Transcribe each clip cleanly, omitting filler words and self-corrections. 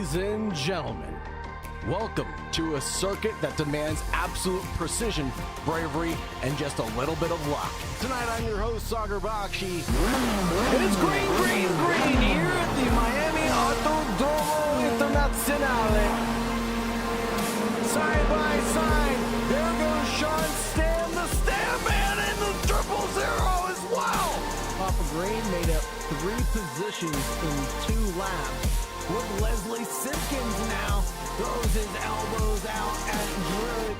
Ladies and gentlemen, welcome to a circuit that demands absolute precision, bravery, and just a little bit of luck. Tonight I'm your host, Sagar Bakshi, and it's green, green, green here at the Miami Autodromo Internazionale. Side by side, there goes Sean Stam, the Stam Man, and the 000 as well. Papa Green made up 3 positions in 2 laps. With Leslie Simpkins now throws his elbows out at Druid.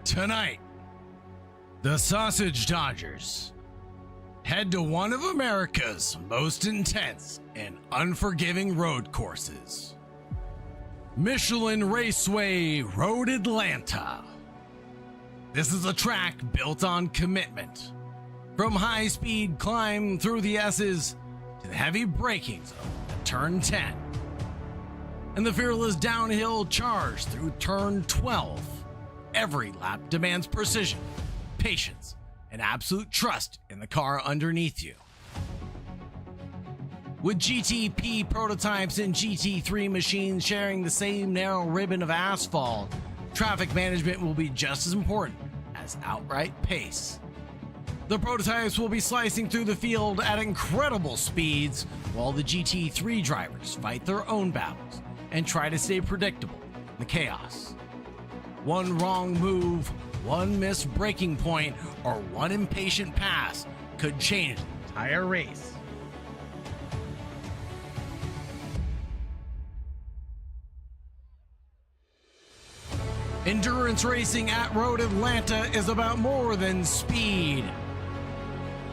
Tonight, the Sausage Dodgers head to one of America's most intense and unforgiving road courses, Michelin Raceway Road Atlanta. This is a track built on commitment, from high-speed climb through the S's to the heavy braking zone at turn 10, and the fearless downhill charge through turn 12. Every lap demands precision, patience, and absolute trust in the car underneath you. With GTP prototypes and GT3 machines sharing the same narrow ribbon of asphalt, traffic management will be just as important as outright pace. The prototypes will be slicing through the field at incredible speeds, while the GT3 drivers fight their own battles and try to stay predictable in the chaos. One wrong move, one missed braking point, or one impatient pass could change the entire race. Endurance racing at Road Atlanta is about more than speed.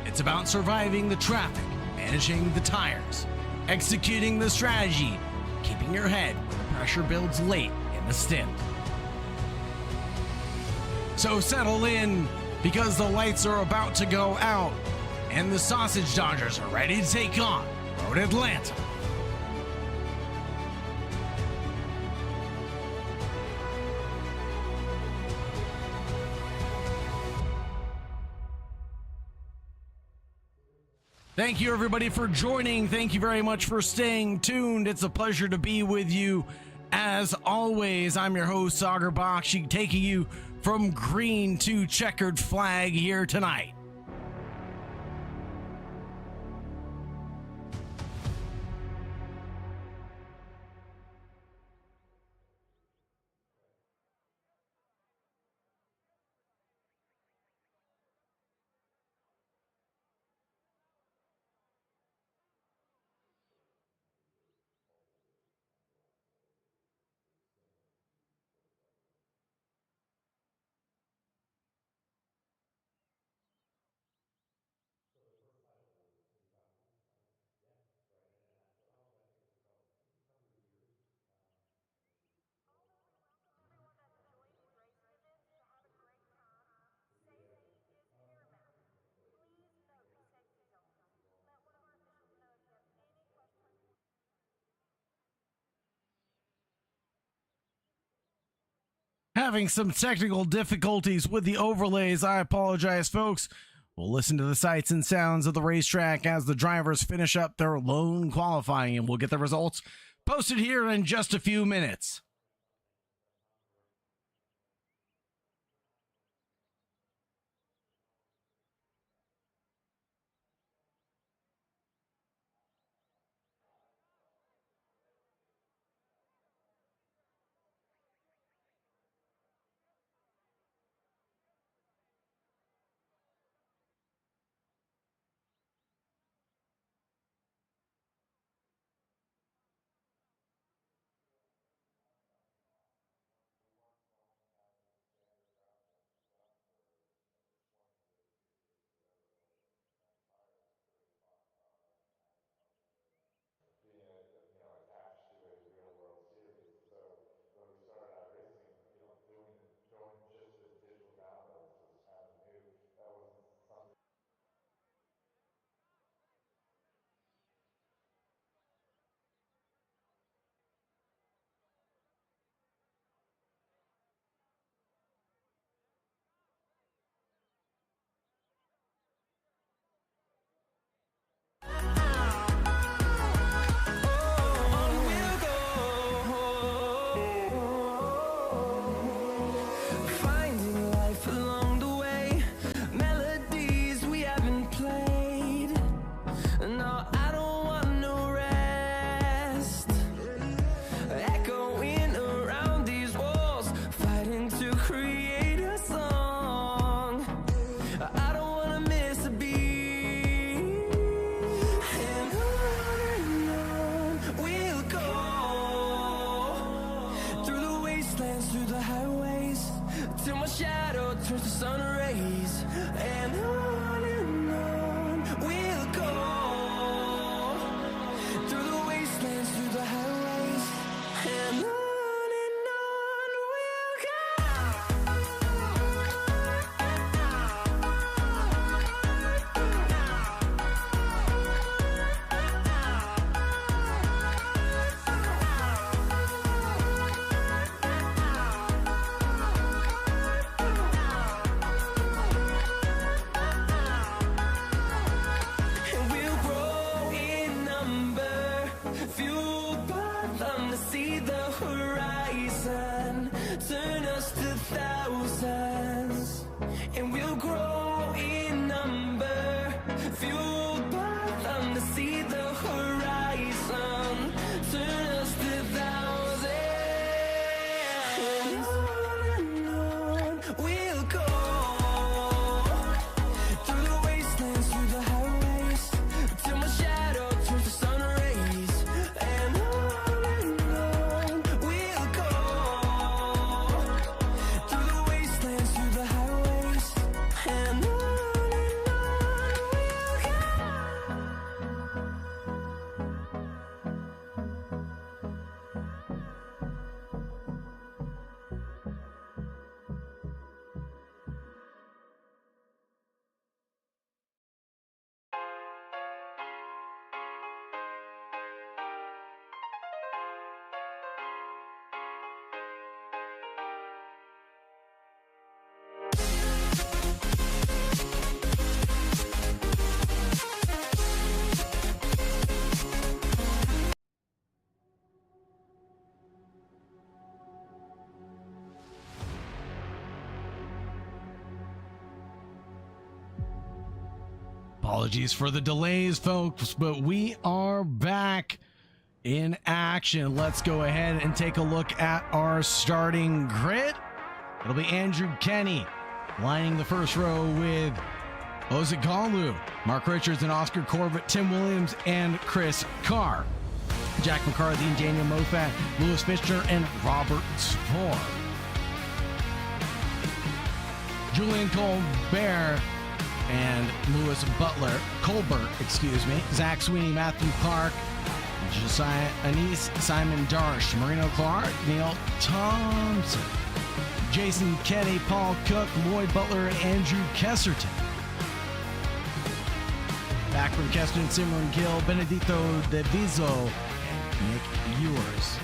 It's about surviving the traffic, managing the tires, executing the strategy, keeping your head when the pressure builds late in the stint. So settle in, because the lights are about to go out and the Sausage Dodgers are ready to take on Road Atlanta. Thank you everybody for joining. Thank you very much for staying tuned. It's a pleasure to be with you. As always, I'm your host, Sagar Bakshi, taking you from green to checkered flag here tonight. Having some technical difficulties with the overlays. I apologize, folks. We'll listen to the sights and sounds of the racetrack as the drivers finish up their lone qualifying, and we'll get the results posted here in just a few minutes. till my shadow turns to sun rays, and on we'll go through the wastelands, through the highways, and on we'll go. And we'll grow in number, fueled by them to see the horizon, turn us to thousands. And we'll grow in number, fueled by them to see the horizon, turn us to thousands. And on we'll go through the wastelands, through the highways, till my shadow turns to sun rays, and on we'll go through the wastelands, through the highways, and on we'll go. Apologies for the delays, folks, but we are back in action. Let's go ahead and take a look at our starting grid. It'll be Andrew Kenny lining the first row with Ozagalu, Mark Richards and Oscar Corbett, Tim Williams and Chris Carr, Jack McCarthy and Daniel Moffat, Lewis Fischer and Robert Spohr, Julian Colbert and Lewis Colbert, Zach Sweeney, Matthew Clark, Josiah Anise, Simon Darsh, Marino Clark, Neil Thompson, Jason Kenny, Paul Cook, Lloyd Butler, and Andrew Kesserton. Back from Kesserton, Simran Gill, Benedito Deviso, and Nick Ewers.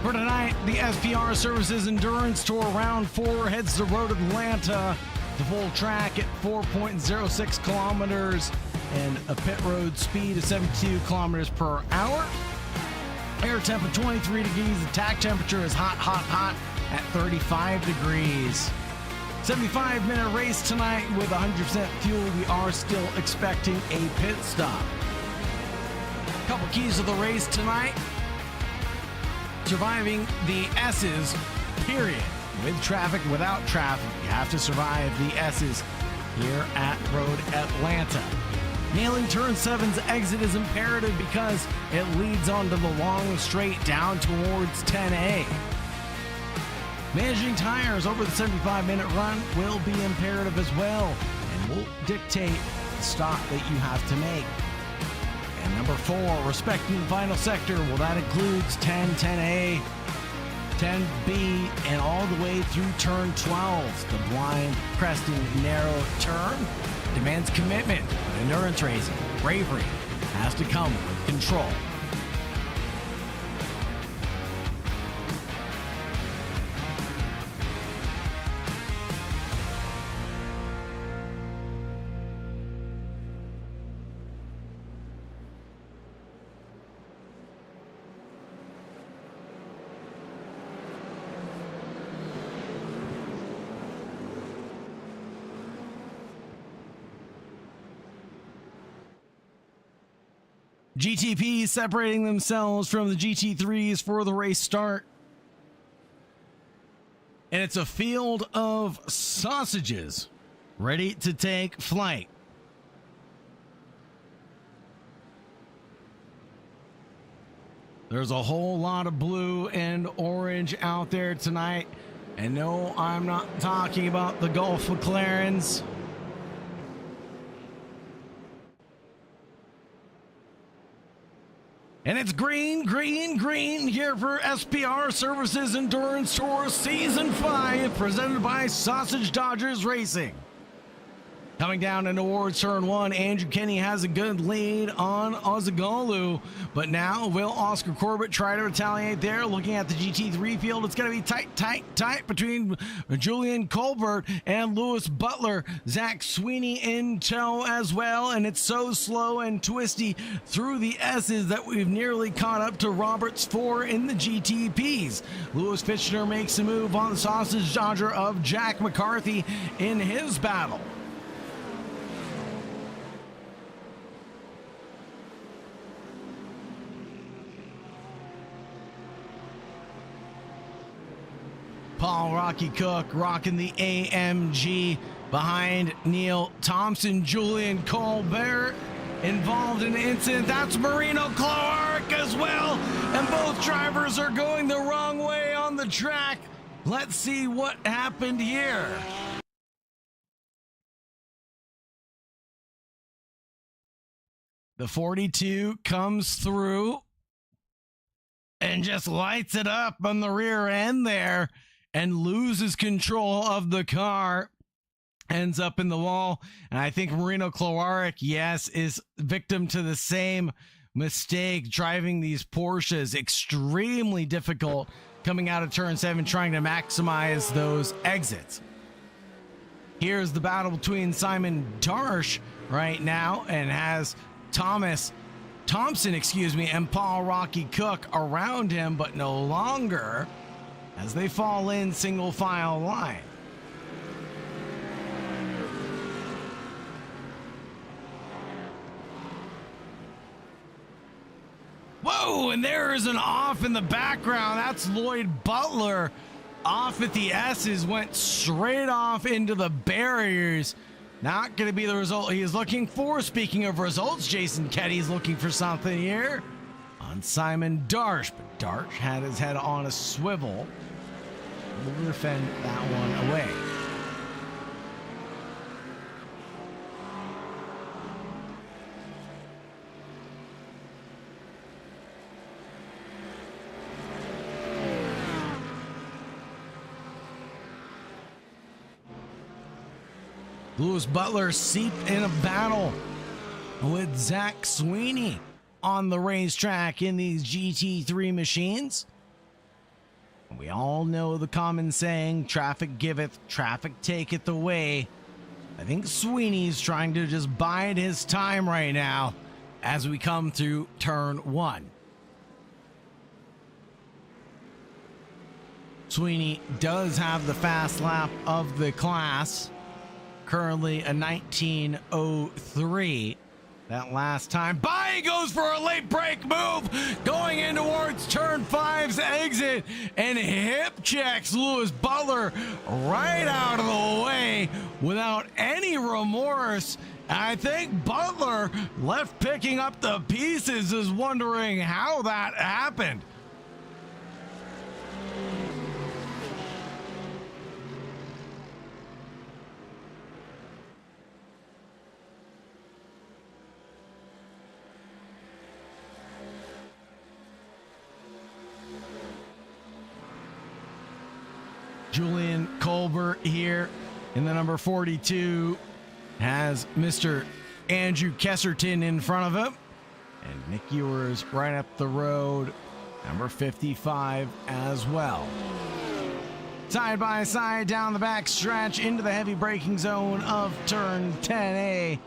For tonight, the SPR Services Endurance Tour Round 4 heads to Road Atlanta. The full track at 4.06 kilometers and a pit road speed of 72 kilometers per hour. Air temp of 23 degrees. The tack temperature is hot at 35 degrees. 75-minute race tonight with 100% fuel. We are still expecting a pit stop. Couple keys to the race tonight. Surviving the S's, period. With traffic, without traffic, you have to survive the S's here at Road Atlanta. Nailing turn 7's exit is imperative because it leads onto the long straight down towards 10A. Managing tires over the 75-minute run will be imperative as well and will dictate the stop that you have to make. And number 4, respecting the final sector. Well, that includes 10, 10A, 10B, and all the way through turn 12. The blind, cresting, narrow turn demands commitment. With endurance racing, bravery has to come with control. GTPs separating themselves from the GT3s for the race start. And it's a field of sausages ready to take flight. There's a whole lot of blue and orange out there tonight. And no, I'm not talking about the Gulf McLarens. And it's green, green, green here for SPR Services Endurance Tour Season 5, presented by Sausage Dodgers Racing. Coming down in awards turn 1, Andrew Kenny has a good lead on Ozagalu, but now will Oscar Corbett try to retaliate there? Looking at the GT3 field, it's going to be tight between Julian Colbert and Lewis Butler. Zach Sweeney in tow as well, and it's so slow and twisty through the S's that we've nearly caught up to Roberts 4 in the GTPs. Lewis Fitchner makes a move on the Sausage Dodger of Jack McCarthy in his battle. Paul Rocky Cook rocking the AMG behind Neil Thompson. Julian Colbert involved in the incident. That's Marino Clark as well. And both drivers are going the wrong way on the track. Let's see what happened here. The 42 comes through and just lights it up on the rear end there and loses control of the car, ends up in the wall. And I think Marino Klowarek, yes, is victim to the same mistake, driving these Porsches. Extremely difficult coming out of turn 7, trying to maximize those exits. Here's the battle between Simon Darsh right now, and has Thompson, and Paul Rocky Cook around him, but no longer, as they fall in single file line. Whoa, and there is an off in the background. That's Lloyd Butler off at the S's, went straight off into the barriers. Not going to be the result he is looking for. Speaking of results, Jason Ketty's looking for something here on Simon Darsh, but Darsh had his head on a swivel. We'll defend that one away. Lewis Butler seeped in a battle with Zach Sweeney on the racetrack in these GT3 machines. We all know the common saying, traffic giveth, traffic taketh away. I think Sweeney's trying to just bide his time right now as we come through turn 1. Sweeney does have the fast lap of the class. Currently a 19:03. That last time. By goes for a late break move, going in towards turn 5's exit, and hip checks Lewis Butler right out of the way without any remorse. I think Butler, left picking up the pieces, is wondering how that happened. Julian Colbert here in the number 42 has Mr. Andrew Kesserton in front of him, and Nick Ewers right up the road, number 55 as well. Side by side down the back stretch into the heavy braking zone of turn 10A,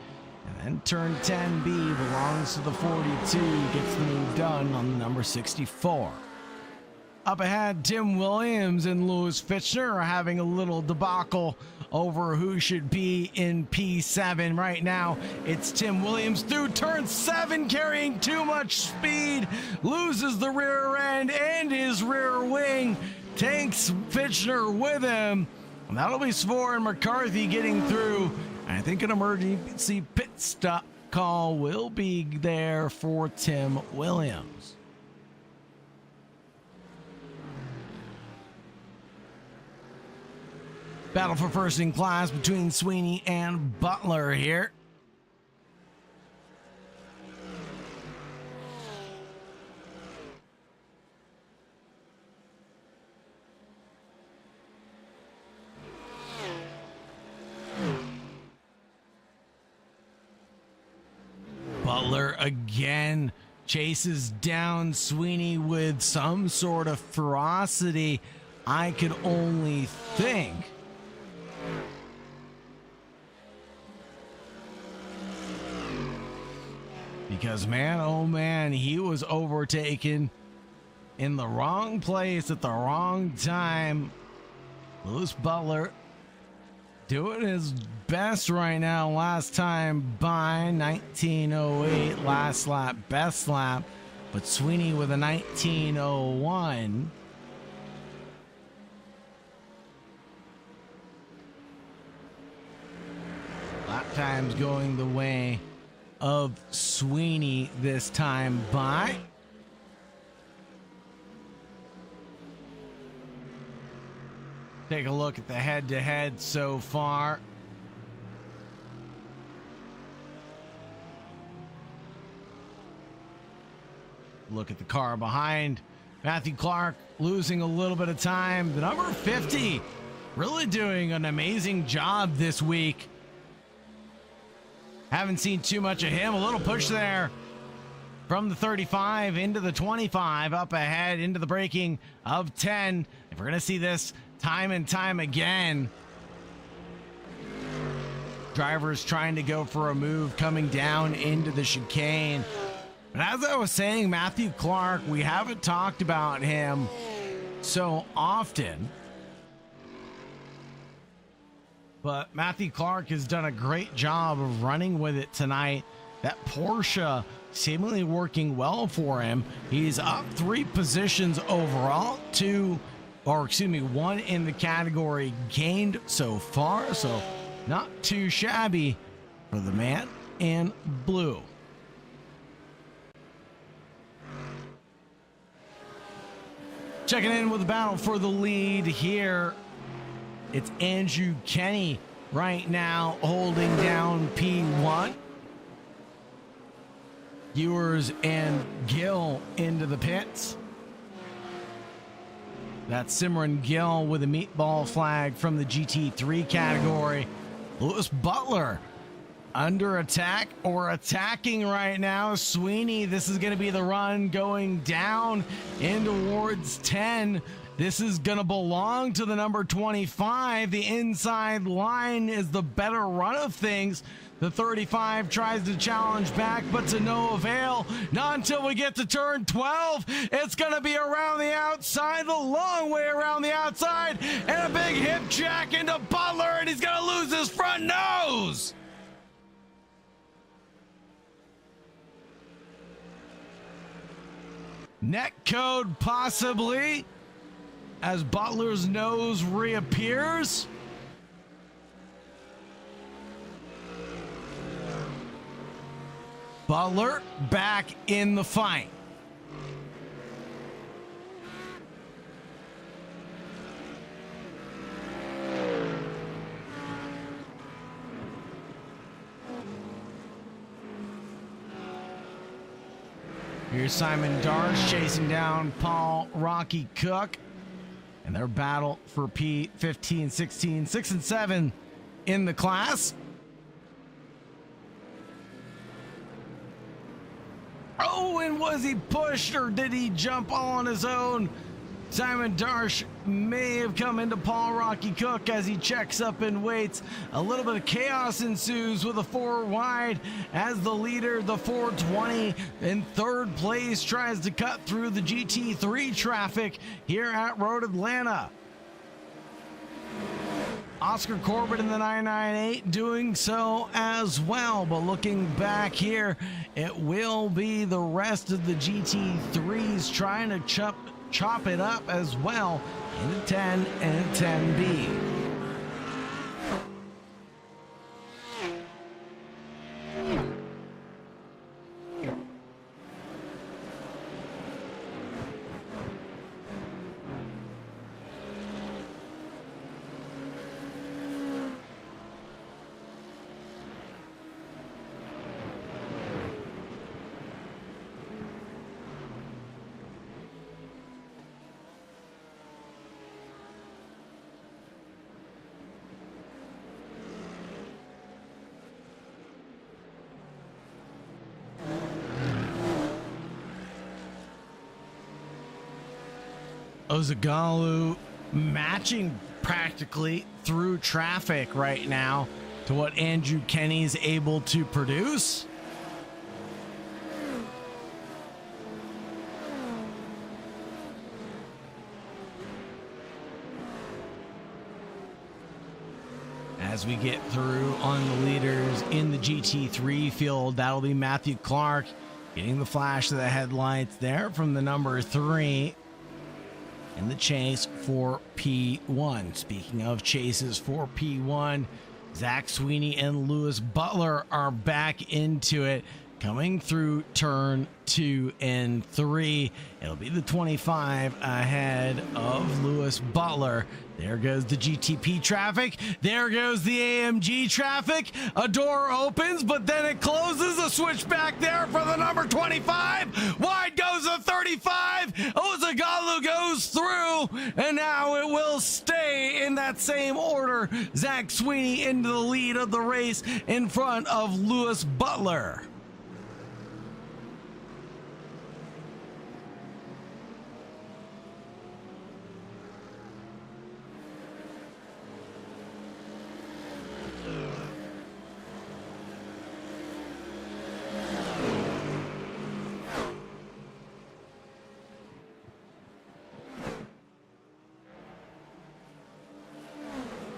and then turn 10B belongs to the 42, gets the move done on the number 64. Up ahead, Tim Williams and Lewis Fitchner are having a little debacle over who should be in P7 right now. It's Tim Williams through turn 7, carrying too much speed, loses the rear end and his rear wing, takes Fitchner with him. And that'll be Svor and McCarthy getting through. I think an emergency pit stop call will be there for Tim Williams. Battle for first in class between Sweeney and Butler here. Butler again chases down Sweeney with some sort of ferocity. I could only think because, man, oh man, he was overtaken in the wrong place at the wrong time. Lewis Butler doing his best right now. Last time by 19:08, last lap, best lap. But Sweeney with a 19:01. Lap times going the way of Sweeney this time by. Take a look at the head-to-head so far. Look at the car behind. Matthew Clark losing a little bit of time. The number 50 really doing an amazing job this week. Haven't seen too much of him. A little push there from the 35 into the 25, up ahead into the braking of 10. If we're going to see this time and time again, drivers trying to go for a move coming down into the chicane. But as I was saying, Matthew Clark, we haven't talked about him so often. But Matthew Clark has done a great job of running with it tonight. That Porsche seemingly working well for him. He's up 3 positions overall, 1 in the category gained so far. So not too shabby for the man in blue. Checking in with the battle for the lead here. It's Andrew Kenny right now holding down P1. Ewers and Gill into the pits. That's Simran Gill with a meatball flag from the GT3 category. Lewis Butler under attack or attacking right now. Sweeney, this is going to be the run going down in towards 10. This is going to belong to the number 25. The inside line is the better run of things. The 35 tries to challenge back, but to no avail. Not until we get to turn 12. It's going to be around the outside, the long way around the outside, and a big hip jack into Butler, and he's going to lose his front nose. Net code possibly, as Butler's nose reappears. Butler back in the fight. Here's Simon Darsh chasing down Paul Rocky Cook. And their battle for P15, 16, 6 and 7 in the class. Oh, and was he pushed or did he jump all on his own? Simon Darsh may have come into Paul Rocky Cook as he checks up and waits. A little bit of chaos ensues with a 4 wide as the leader, the 420, in third place, tries to cut through the GT3 traffic here at Road Atlanta. Oscar Corbett in the 998 doing so as well, but looking back here, it will be the rest of the GT3s trying to chop it up as well in a 10 and a 10B. Ozagalu matching practically through traffic right now to what Andrew Kenny's able to produce. As we get through on the leaders in the GT3 field, that'll be Matthew Clark getting the flash of the headlights there from the number 3. In the chase for P1. Speaking of chases for P1, Zach Sweeney and Lewis Butler are back into it, coming through turn 2 and 3. It'll be the 25 ahead of Lewis Butler. There goes the GTP traffic. There goes the AMG traffic. A door opens, but then it closes. A switch back there for the number 25. Wide goes the 35. Ozagalu goes through, and now it will stay in that same order. Zach Sweeney into the lead of the race in front of Lewis Butler.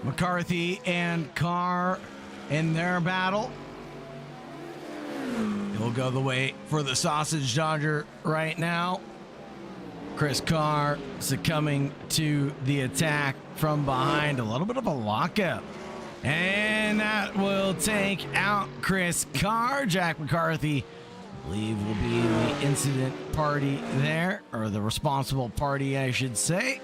McCarthy and Carr in their battle. It'll go the way for the Sausage Dodger right now. Chris Carr succumbing to the attack from behind. A little bit of a lockup. And that will take out Chris Carr. Jack McCarthy, I believe, will be the incident party there, or the responsible party, I should say,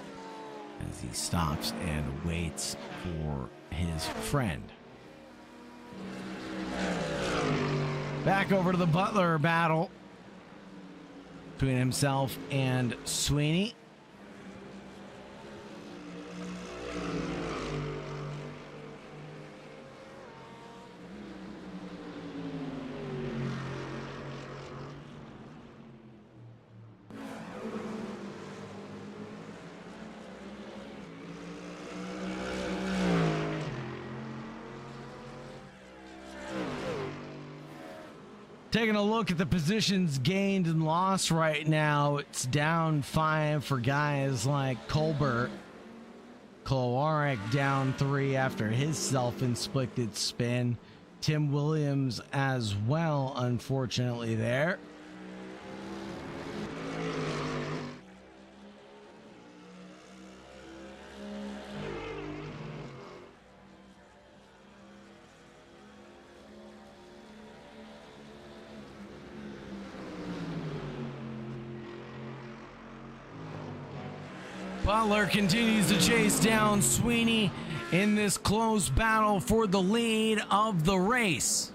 as he stops and waits for his friend. Back over to the Butler battle between himself and Sweeney. Taking a look at the positions gained and lost right now, it's down 5 for guys like Colbert. Kowarek down 3 after his self-inflicted spin. Tim Williams as well, unfortunately, there. Butler continues to chase down Sweeney in this close battle for the lead of the race.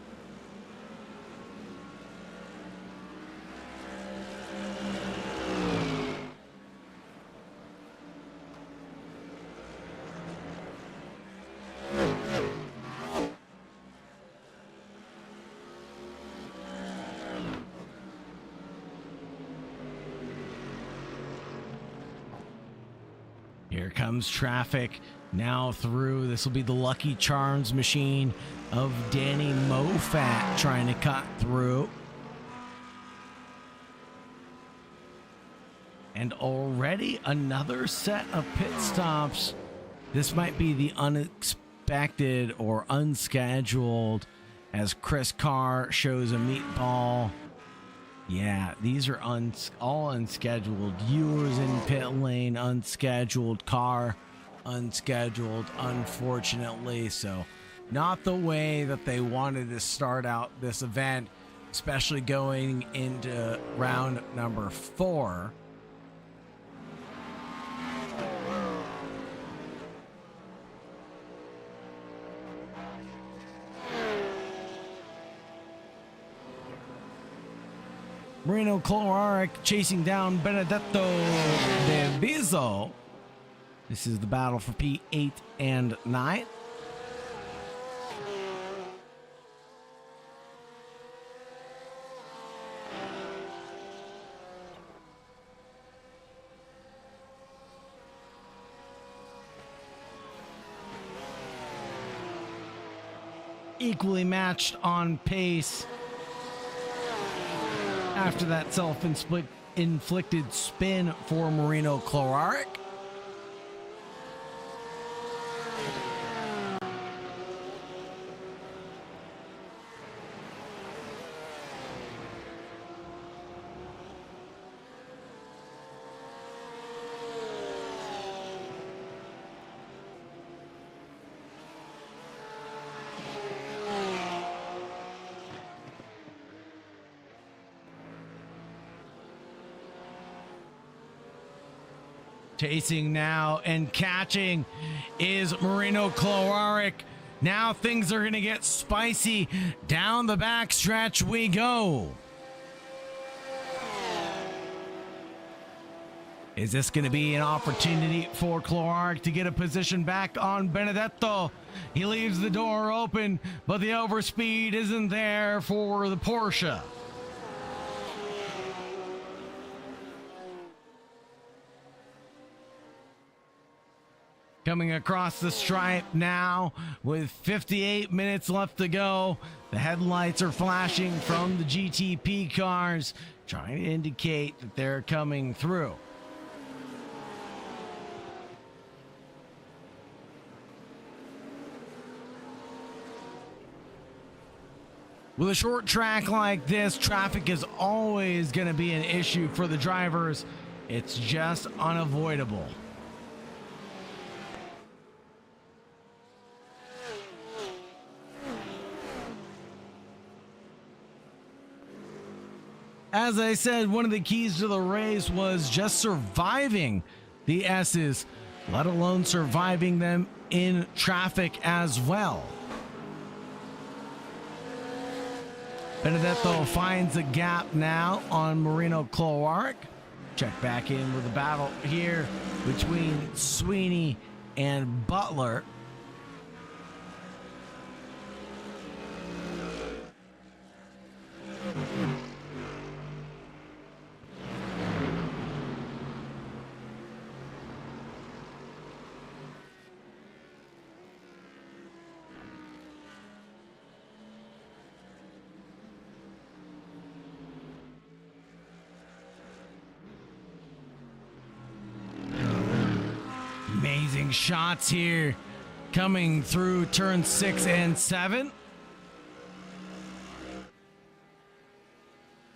Here comes traffic now through. This will be the Lucky Charms machine of Danny Mofat trying to cut through. And already another set of pit stops. This might be the unexpected or unscheduled, as Chris Carr shows a meatball. Yeah, these are all unscheduled. Viewers in pit lane, unscheduled. Car, unscheduled, unfortunately. So not the way that they wanted to start out this event, especially going into round number 4. Marino Coloraric chasing down Benedetto De Viso. This is the battle for P8 and 9. Equally matched on pace. After that self-inflicted spin for Marino Coloraric. Chasing now and catching is Marino Coloraric. Now things are going to get spicy. Down the back stretch we go. Is this going to be an opportunity for Coloraric to get a position back on Benedetto? He leaves the door open, but the overspeed isn't there for the Porsche. Coming across the stripe now with 58 minutes left to go. The headlights are flashing from the GTP cars, trying to indicate that they're coming through. With a short track like this, traffic is always going to be an issue for the drivers. It's just unavoidable. As I said, one of the keys to the race was just surviving the S's, let alone surviving them in traffic as well. Benedetto finds a gap now on Marino Coloraric. Check back in with the battle here between Sweeney and Butler. Amazing shots here coming through turn 6 and 7.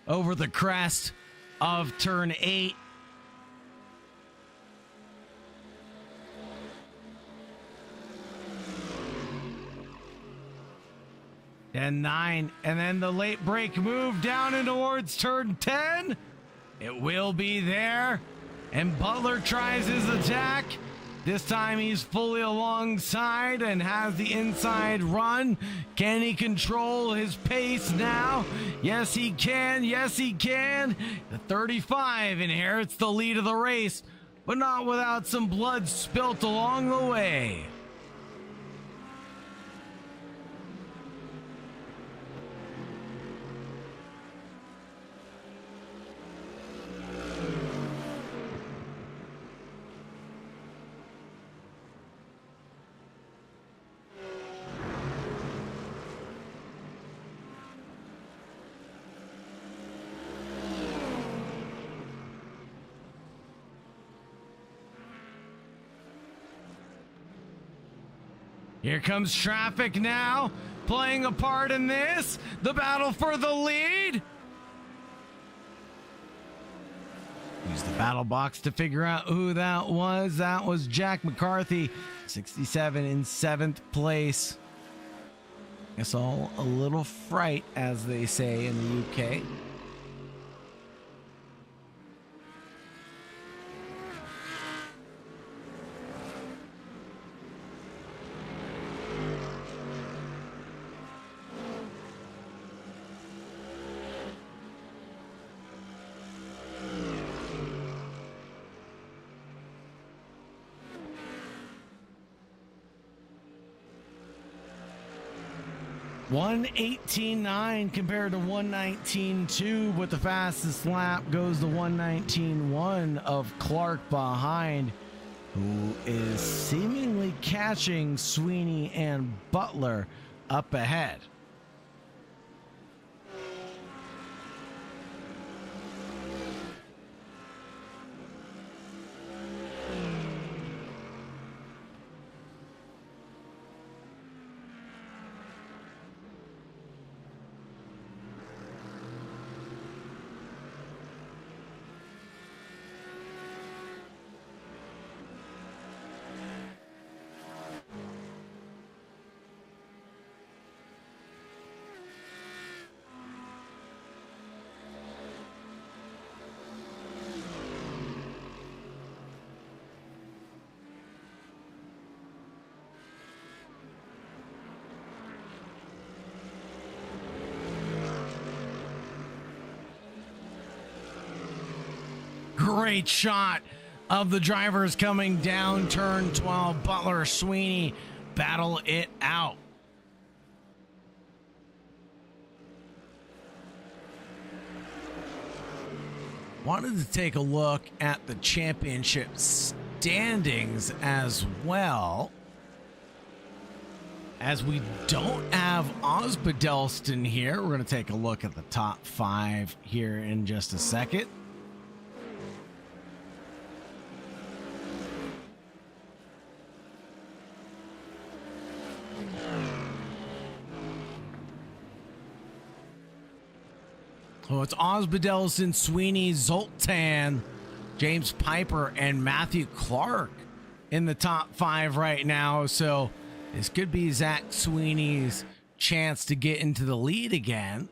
Over the crest of turn 8. And 9, and then the late break move down in towards turn 10. It will be there, and Butler tries his attack. This time he's fully alongside and has the inside run. Can he control his pace now? Yes, he can. Yes, he can. The 35 inherits the lead of the race, but not without some blood spilt along the way. Here comes traffic now, playing a part in this. The battle for the lead. Use the battle box to figure out who that was. That was Jack McCarthy, 67 in 7th place. Guess all a little fright, as they say in the UK. $118.9 compared to $119.2, but the fastest lap goes to $119.1 of Clark behind, who is seemingly catching Sweeney and Butler up ahead. Great shot of the drivers coming down turn 12. Butler, Sweeney battle it out. Wanted to take a look at the championship standings as well, as we don't have Osbaldeston here. We're going to take a look at the top 5 here in just a second. Oh, it's Osbaldeston, Sweeney, Zoltan, James Piper, and Matthew Clark in the top 5 right now. So this could be Zach Sweeney's chance to get into the lead again.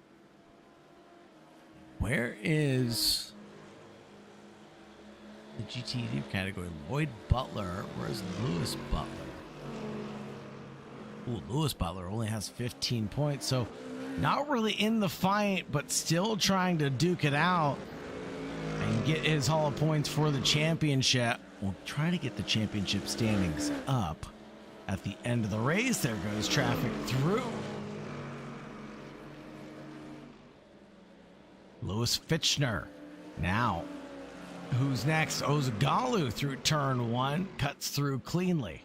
Where is the GT2 category? Lloyd Butler. Where's Lewis Butler? Ooh, Lewis Butler only has 15 points, so not really in the fight, but still trying to duke it out and get his haul of points for the championship. We'll try to get the championship standings up at the end of the race. There goes traffic through. Lewis Fitchner. Now, who's next? Ozagalu through turn 1, cuts through cleanly.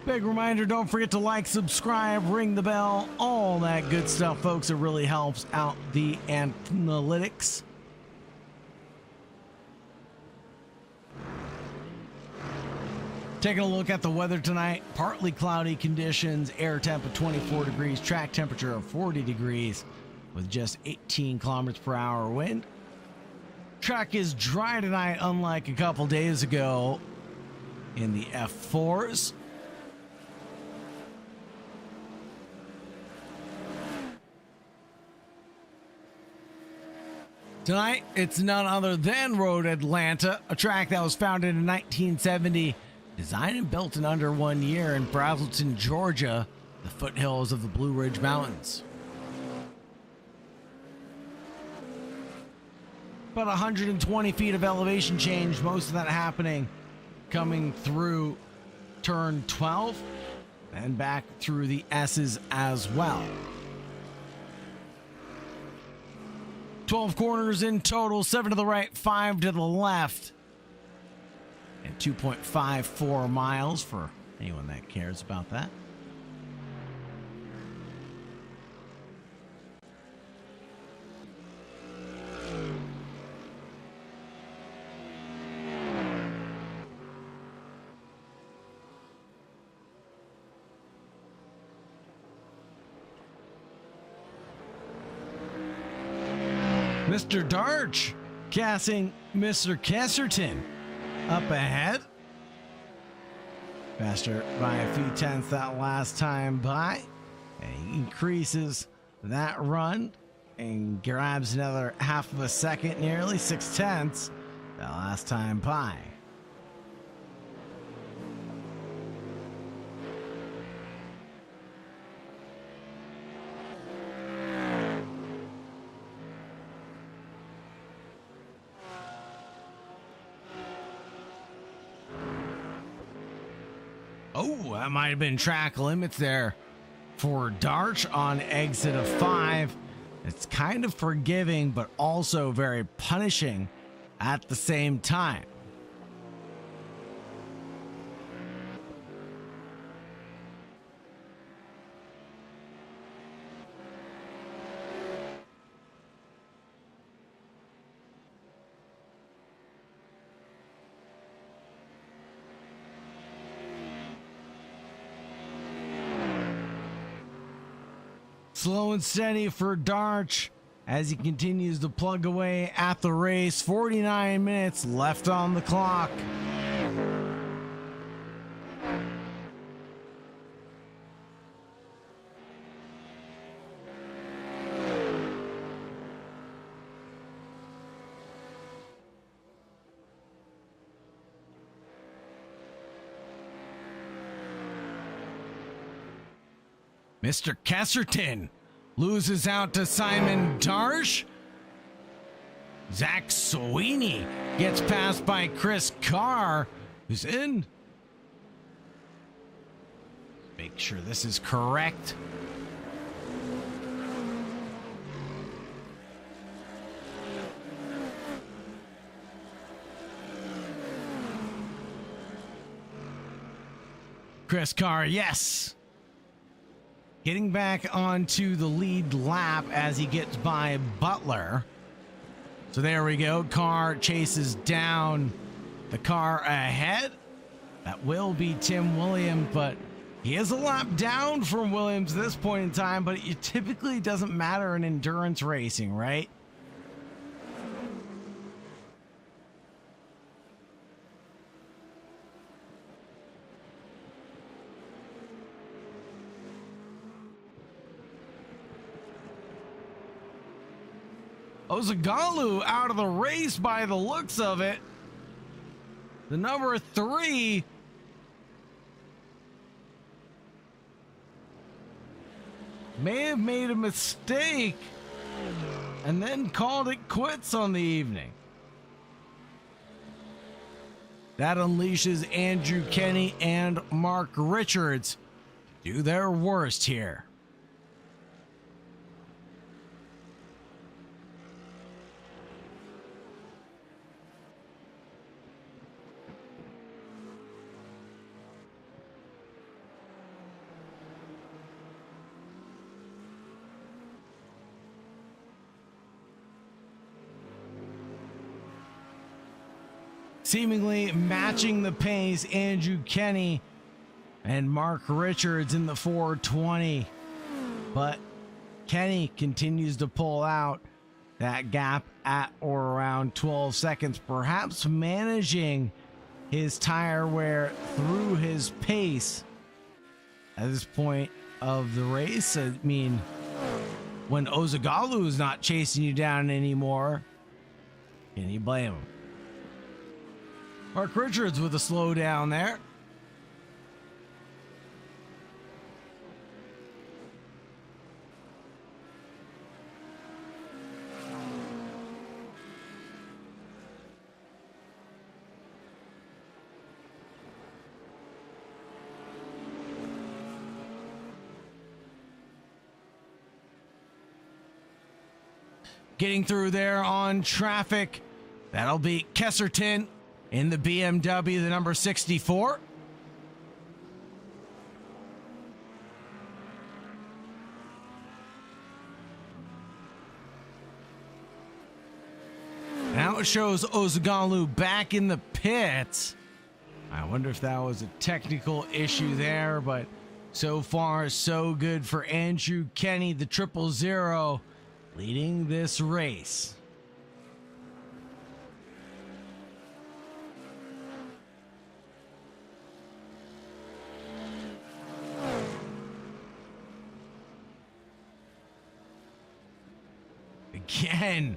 Big reminder, don't forget to like, subscribe, ring the bell, all that good stuff, folks. It really helps out the analytics. Taking a look at the weather tonight, partly cloudy conditions, air temp of 24 degrees, track temperature of 40 degrees with just 18 kilometers per hour wind. Track is dry tonight, unlike a couple days ago in the F4s. Tonight, it's none other than Road Atlanta, a track that was founded in 1970, designed and built in under 1 year in Braselton, Georgia, the foothills of the Blue Ridge Mountains. About 120 feet of elevation change, most of that happening coming through turn 12 and back through the S's as well. 12 corners in total, 7 to the right, 5 to the left, and 2.54 miles for anyone that cares about that. Mr. Darch casting Mr. Kesserton up ahead. Faster by a few tenths that last time by. And he increases that run and grabs another half of a second, nearly 6/10 that last time by. Oh, that might have been track limits there for Darch on exit of 5. It's kind of forgiving, but also very punishing at the same time. Slow and steady for Darch as he continues to plug away at the race. 49 minutes left on the clock. Mr. Kesserton loses out to Simon Darch. Zach Sweeney gets passed by Chris Carr, who's in. Make sure this is correct. Chris Carr, yes. Getting back onto the lead lap as he gets by Butler. So there we go. Carr chases down the car ahead. That will be Tim Williams, but he is a lap down from Williams at this point in time, but it typically doesn't matter in endurance racing, right? Ozagalu out of the race by the looks of it. The number 3. May have made a mistake and then called it quits on the evening. That unleashes Andrew Kenny and Mark Richards to do their worst here. Seemingly matching the pace, Andrew Kenny and Mark Richards in the 420. But Kenny continues to pull out that gap at or around 12 seconds, perhaps managing his tire wear through his pace at this point of the race. I mean, when Ozagalu is not chasing you down anymore, can you blame him? Mark Richards with a slowdown there. Getting through there on traffic. That'll be Kesserton in the BMW, the number 64. Now it shows Ozagalu back in the pits. I wonder if that was a technical issue there, but so far so good for Andrew Kenny, the 000, leading this race. again,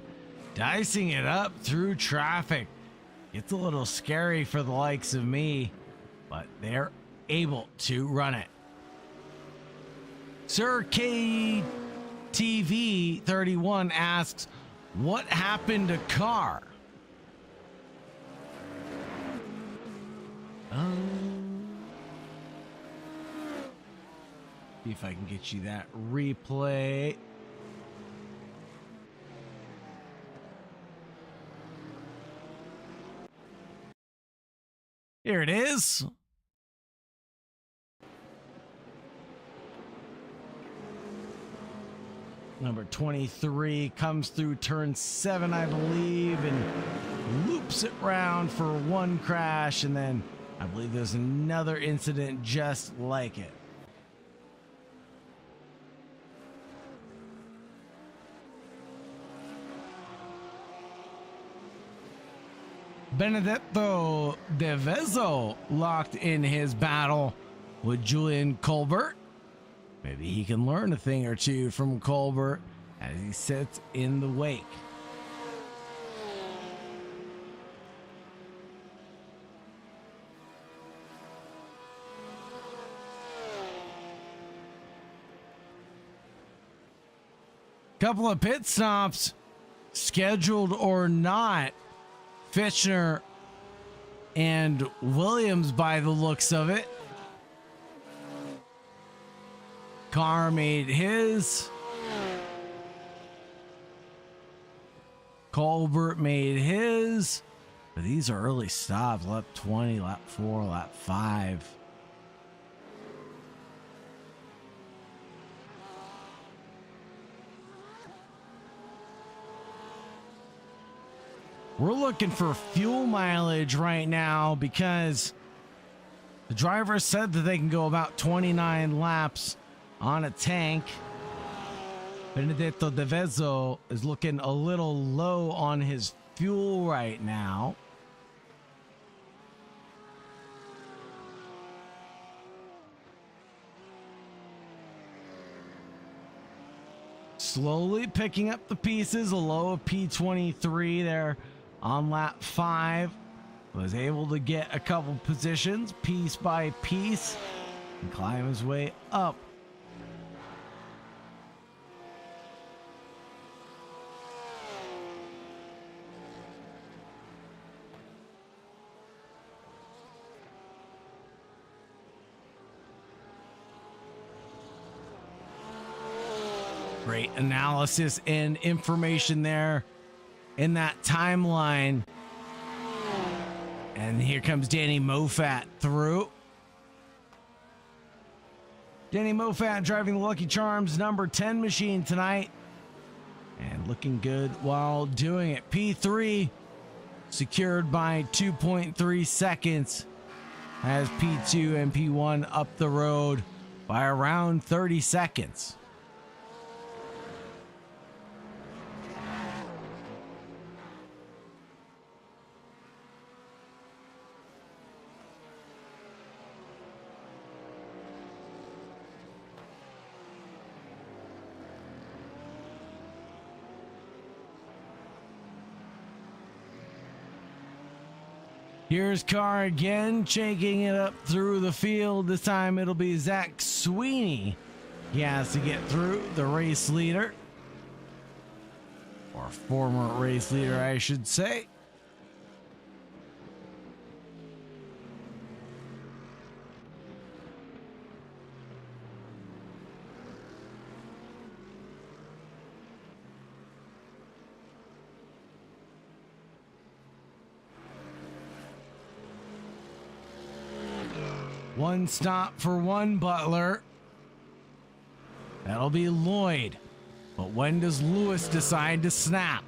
dicing it up through traffic. It's a little scary for the likes of me, but they're able to run it. Sir KTV 31 asks, what happened to Carr? See if I can get you that replay. Here it is. Number 23 comes through turn 7, I believe, and loops it round for one crash, and then I believe there's another incident just like it. Benedetto De Vezzo locked in his battle with Julian Colbert. Maybe he can learn a thing or two from Colbert as he sits in the wake. Couple of pit stops, scheduled or not. Fitchner and Williams by the looks of it. Carr made his. Colbert made his. But these are early stops. Lap 20, lap 4, lap 5. We're looking for fuel mileage right now because the driver said that they can go about 29 laps on a tank. Benedetto De Vezzo is looking a little low on his fuel right now. Slowly picking up the pieces, a low of P23 there on lap 5. Was able to get a couple positions piece by piece and climb his way up. Great analysis and information there in that timeline. And here comes Danny Moffat through. Danny Moffat driving the Lucky Charms number 10 machine tonight. And looking good while doing it. P3 secured by 2.3 seconds. As P2 and P1 up the road by around 30 seconds. Here's Carr again, shaking it up through the field. This time it'll be Zach Sweeney. He has to get through, the race leader. Or former race leader, I should say. One stop for one Butler. That'll be Lloyd. But when does Lewis decide to snap?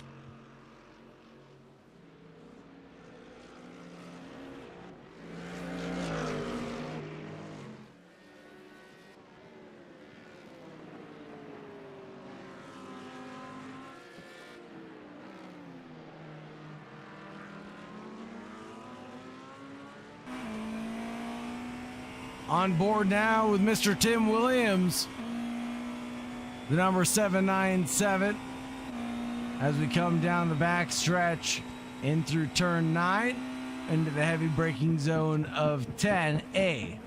On board now with Mr. Tim Williams, the number 797, as we come down the back stretch in through turn 9 into the heavy braking zone of 10A.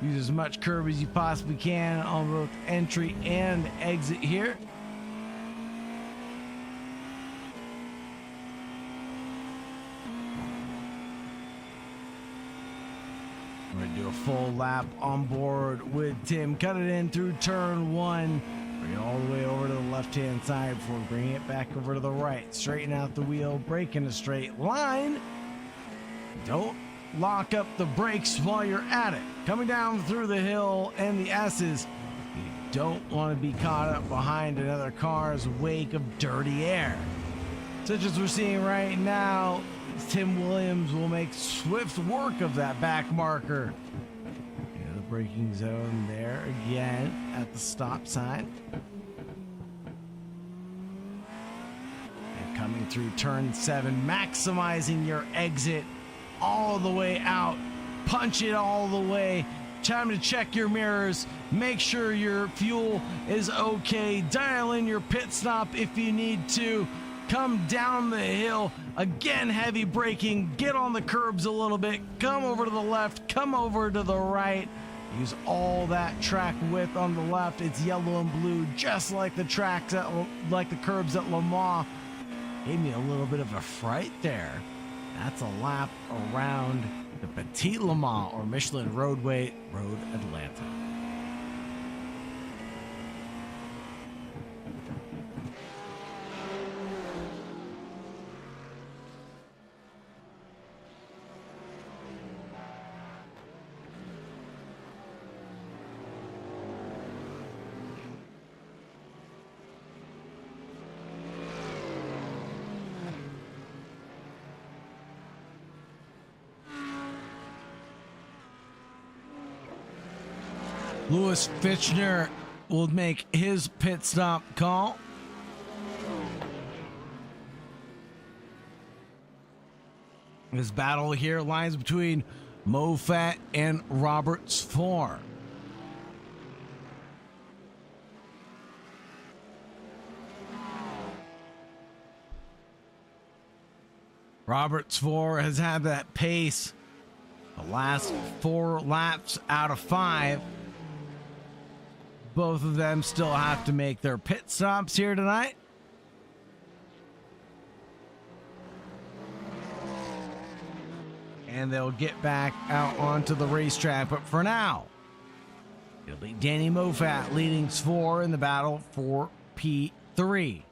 Use as much curb as you possibly can on both entry and exit here. We're going to do a full lap on board with Tim. Cut it in through turn 1. Bring it all the way over to the left-hand side before bringing it back over to the right. Straighten out the wheel, brake in a straight line. Don't lock up the brakes while you're at it. Coming down through the hill and the S's, you don't want to be caught up behind another car's wake of dirty air. Such as we're seeing right now, Tim Williams will make swift work of that back marker. The braking zone there again at the stop sign. And coming through turn 7, maximizing your exit all the way out. Punch it all the way. Time to check your mirrors. Make sure your fuel is okay. Dial in your pit stop if you need to. Come down the hill. Again, heavy braking. Get on the curbs a little bit. Come over to the left. Come over to the right. Use all that track width on the left. It's yellow and blue, just like the tracks like the curbs at Le Mans. Gave me a little bit of a fright there. That's a lap around the Petit Le Mans, or Michelin Roadway, Road Atlanta. Louis Fitchner will make his pit stop call. This battle here lies between Moffat and Roberts 4. Roberts 4 has had that pace the last 4 laps out of 5. Both of them still have to make their pit stops here tonight. And they'll get back out onto the racetrack. But for now, it'll be Danny Moffat leading S4 in the battle for P3.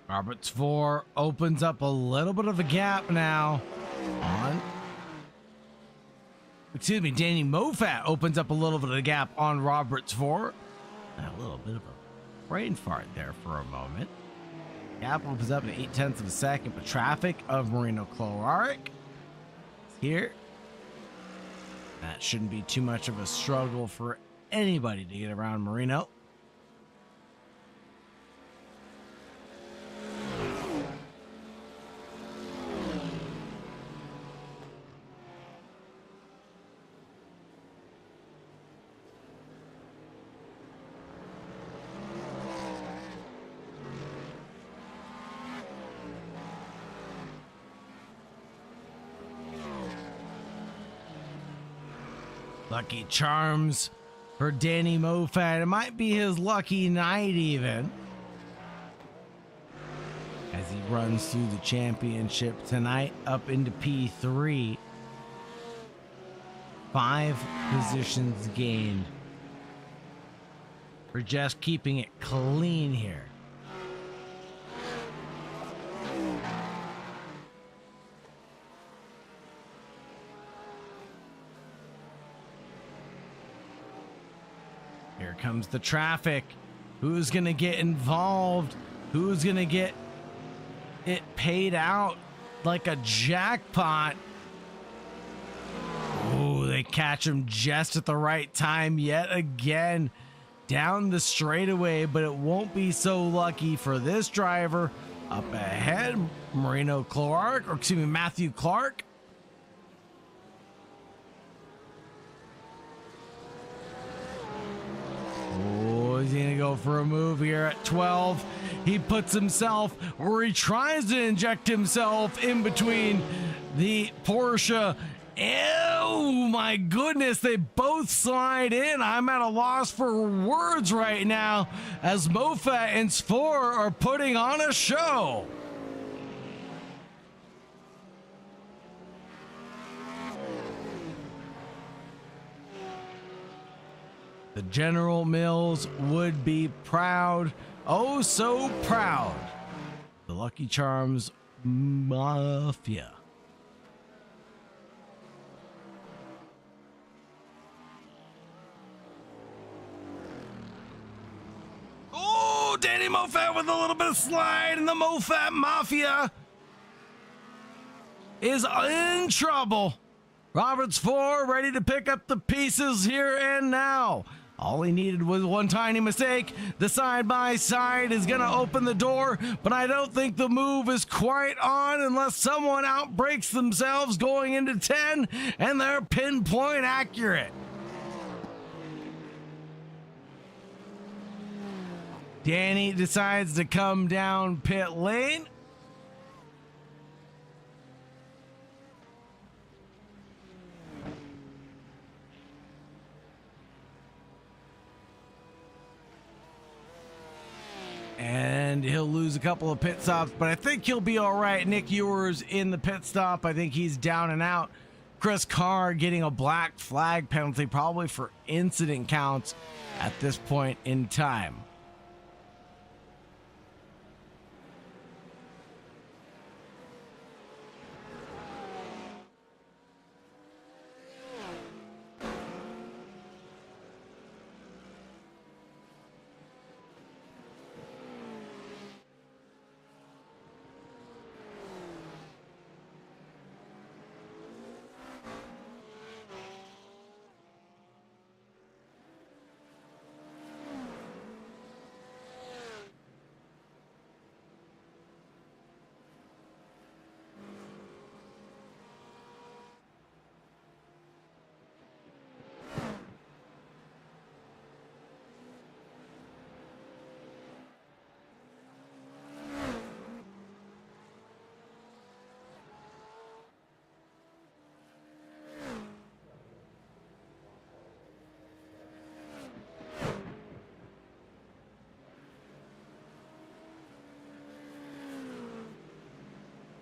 Roberts 4 opens up a little bit of a gap now on... Excuse me, Danny Moffat opens up a little bit of a gap on Roberts 4. A little bit of a brain fart there for a moment. Gap opens up at 0.8 of a second, but traffic of Marino Cloraric is here. That shouldn't be too much of a struggle for anybody to get around Marino. Lucky charms for Danny Moffat. It might be his lucky night even, as he runs through the championship tonight up into P3. 5 positions gained for just keeping it clean here. Here comes the traffic. Who's going to get involved? Who's going to get it paid out like a jackpot? Oh, they catch him just at the right time yet again. down the straightaway, but it won't be so lucky for this driver. Up ahead, Matthew Clark. Oh, he's gonna go for a move here at 12. He puts himself, or he tries to inject himself in between the Porsche. Oh my goodness, they both slide in. I'm at a loss for words right now as Moffat and SPR are putting on a show. The General Mills would be proud, oh so proud. The Lucky Charms Mafia. Oh, Danny Moffat with a little bit of slide, and the Moffat Mafia is in trouble. Roberts 4 ready to pick up the pieces here and now. All he needed was one tiny mistake. The side-by-side is going to open the door, but I don't think the move is quite on unless someone outbreaks themselves going into 10, and they're pinpoint accurate. Danny decides to come down pit lane. And he'll lose a couple of pit stops, but I think he'll be all right. Nick Ewers in the pit stop. I think he's down and out. Chris Carr getting a black flag penalty, probably for incident counts at this point in time.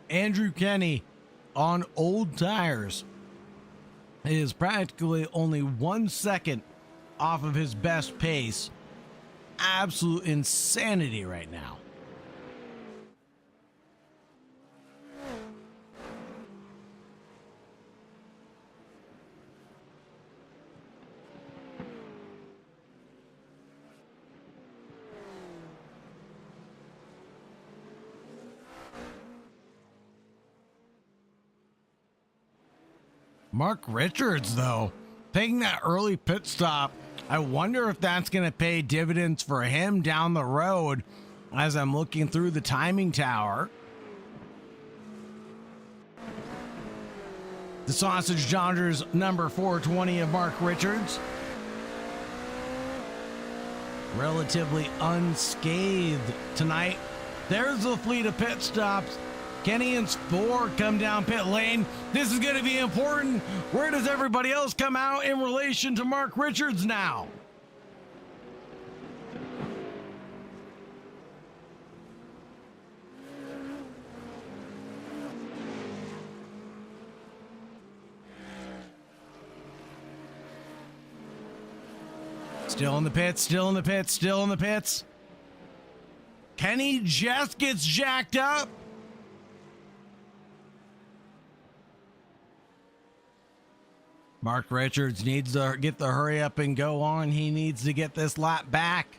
Andrew Kenny on old tires is practically only 1 second off of his best pace. Absolute insanity right now. Mark Richards, though, taking that early pit stop, I wonder if that's going to pay dividends for him down the road as I'm looking through the timing tower. The Sausage Dodgers number 420 of Mark Richards. Relatively unscathed tonight. There's the fleet of pit stops. Kenny and SPR come down pit lane. This is going to be important. Where does everybody else come out in relation to Mark Richards now? Still in the pits, still in the pits, still in the pits. Kenny just gets jacked up. Mark Richards needs to get the hurry up and go on. He needs to get this lap back.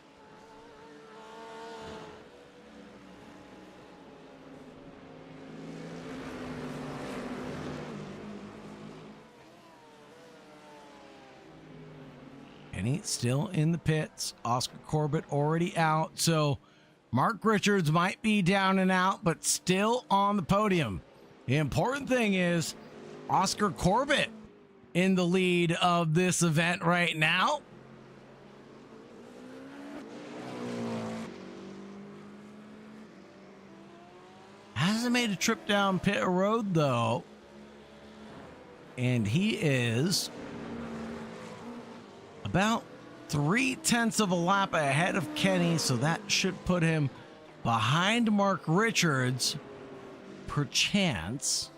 Kenny still in the pits. Oscar Corbett already out. So Mark Richards might be down and out, but still on the podium. The important thing is Oscar Corbett in the lead of this event right now. Hasn't made a trip down pit road though. And he is about 0.3 of a lap ahead of Kenny, so that should put him behind Mark Richards, perchance.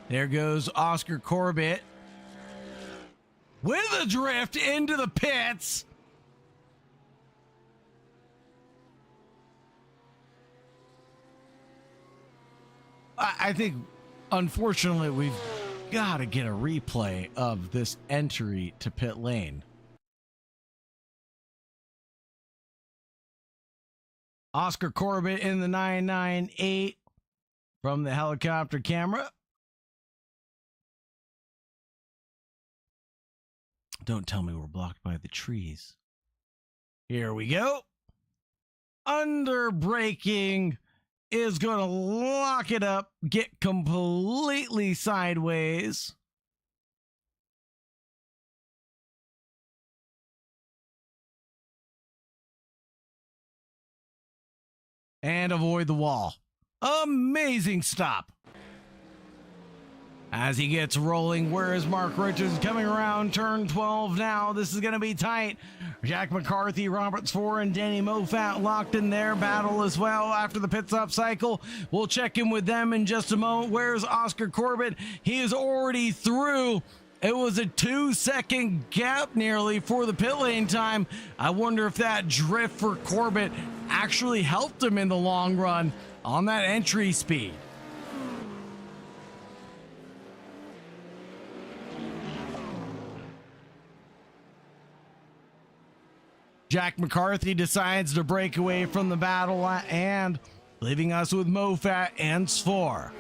There goes Oscar Corbett with a drift into the pits. I think, unfortunately, we've got to get a replay of this entry to pit lane. Oscar Corbett in the 998 from the helicopter camera. Don't tell me we're blocked by the trees. Here we go. Under braking is going to lock it up, get completely sideways. And avoid the wall. Amazing stop. As he gets rolling, where is Mark Richards? Coming around turn 12 now. This is going to be tight. Jack McCarthy, Robert Spohr, and Danny Moffat locked in their battle as well after the pit stop cycle. We'll check in with them in just a moment. Where's Oscar Corbett? He is already through. It was a 2-second gap nearly for the pit lane time. I wonder if that drift for Corbett actually helped him in the long run on that entry speed. Jack McCarthy decides to break away from the battle and leaving us with Moffat and Spohr.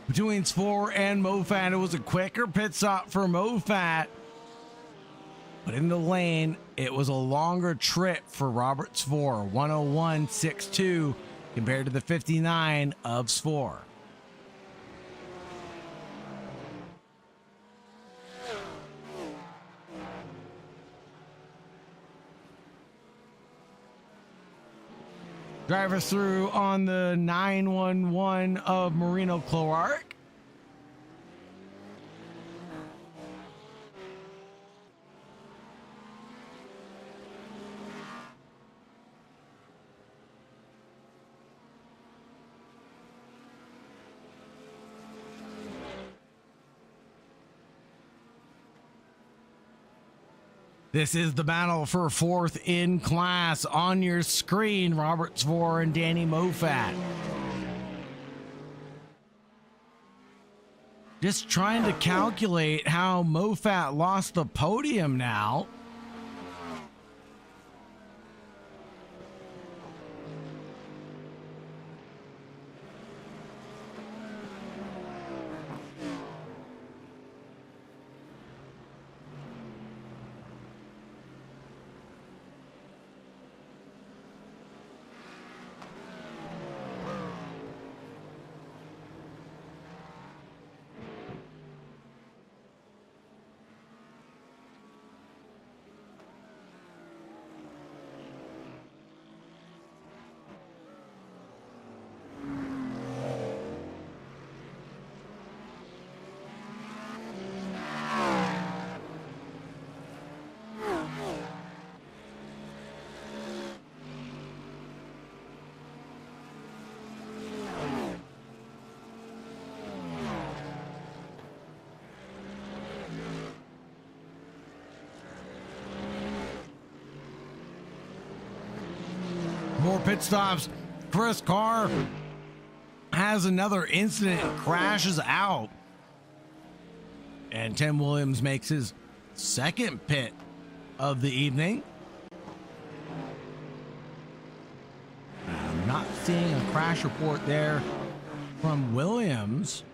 Between Spohr and Moffat, it was a quicker pit stop for Moffat. But in the lane, it was a longer trip for Robert Spohr, 101.62 compared to the 59 of Spohr. Driver through on the 911 of Marino Clark. This is the battle for fourth in class. On your screen, Robert Spohr and Danny Moffat. Just trying to calculate how Moffat lost the podium now. More pit stops. Chris Carr has another incident, crashes out. And Tim Williams makes his second pit of the evening. I'm not seeing a crash report there from Williams.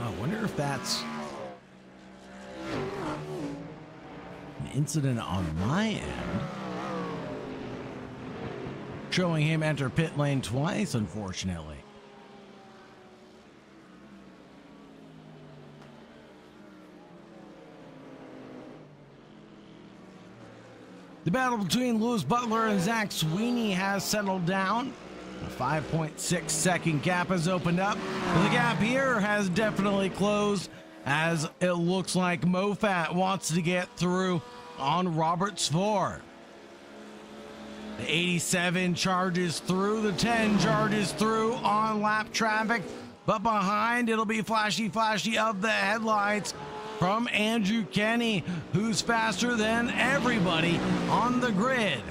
I wonder if that's an incident on my end. Showing him enter pit lane twice, unfortunately. The battle between Lewis Butler and Zach Sweeney has settled down. A 5.6 second gap has opened up. The gap here has definitely closed, as it looks like Mofat wants to get through on Roberts 4. The 87 charges through, the 10 charges through on lap traffic, but behind it'll be flashy of the headlights from Andrew Kenny, who's faster than everybody on the grid.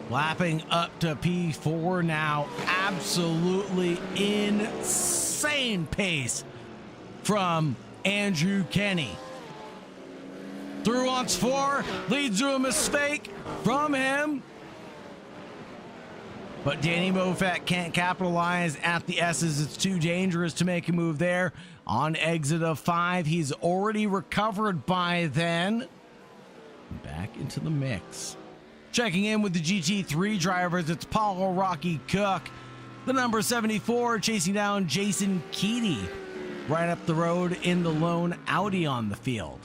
Lapping up to P4 now. Absolutely insane pace from Andrew Kenny. Through on 4, leads to a mistake from him. But Danny Mofat can't capitalize at the S's. It's too dangerous to make a move there. On exit of 5, he's already recovered by then. Back into the mix. Checking in with the GT3 drivers, it's Paul Rocky Cook, the number 74, chasing down Jason Keaty right up the road in the lone Audi on the field.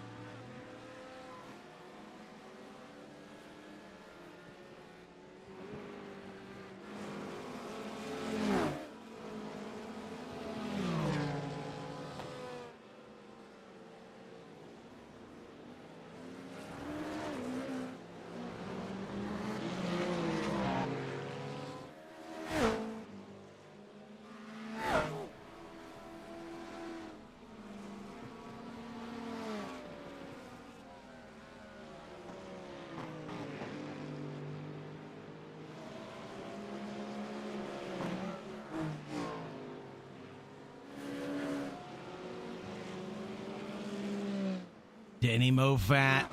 Danny Mofat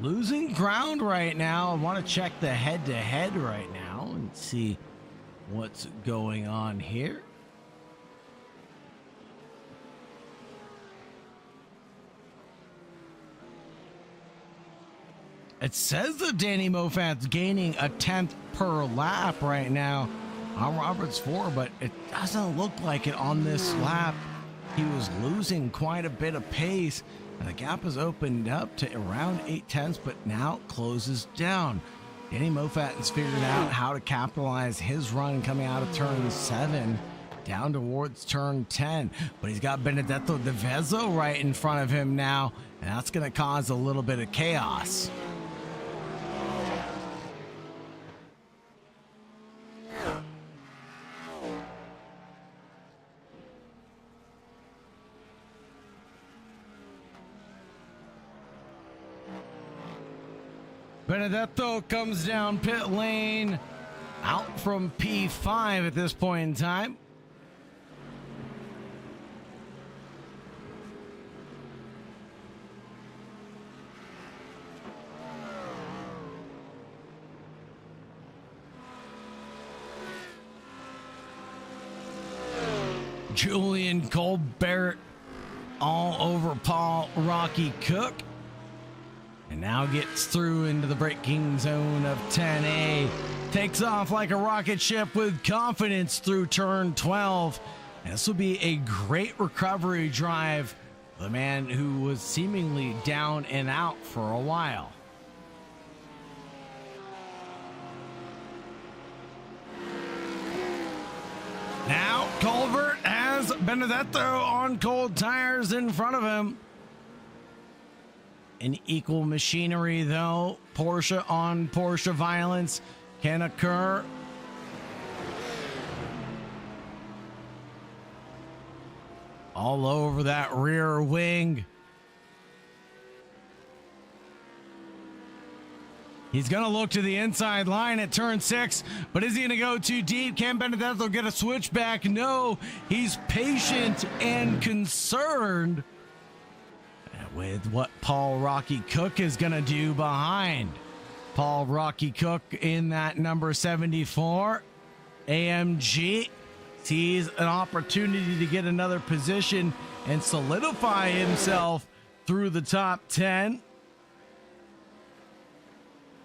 losing ground right now. I want to check the head-to-head right now and see what's going on here. It says that Danny Mofat's gaining a 10th per lap right now on Roberts 4, but it doesn't look like it on this lap. He was losing quite a bit of pace. And the gap has opened up to around 8/10, but now closes down. Danny Mofat has figured out how to capitalize his run coming out of turn 7 down towards turn 10. But he's got Benedetto De Vezzo right in front of him now, and that's going to cause a little bit of chaos. Benedetto comes down pit lane, out from P5 at this point in time. Julian Colbert all over Paul Rocky Cook. And now gets through into the braking zone of 10A. Takes off like a rocket ship with confidence through turn 12. And this will be a great recovery drive for the man who was seemingly down and out for a while. Now Colbert has Benedetto on cold tires in front of him. In equal machinery, though, Porsche on Porsche violence can occur. All over that rear wing. He's going to look to the inside line at turn 6, but is he going to go too deep? Can Benedetto get a switchback? No, he's patient and concerned with what Paul Rocky Cook is going to do behind. Paul Rocky Cook in that number 74 AMG sees an opportunity to get another position and solidify himself through the top 10.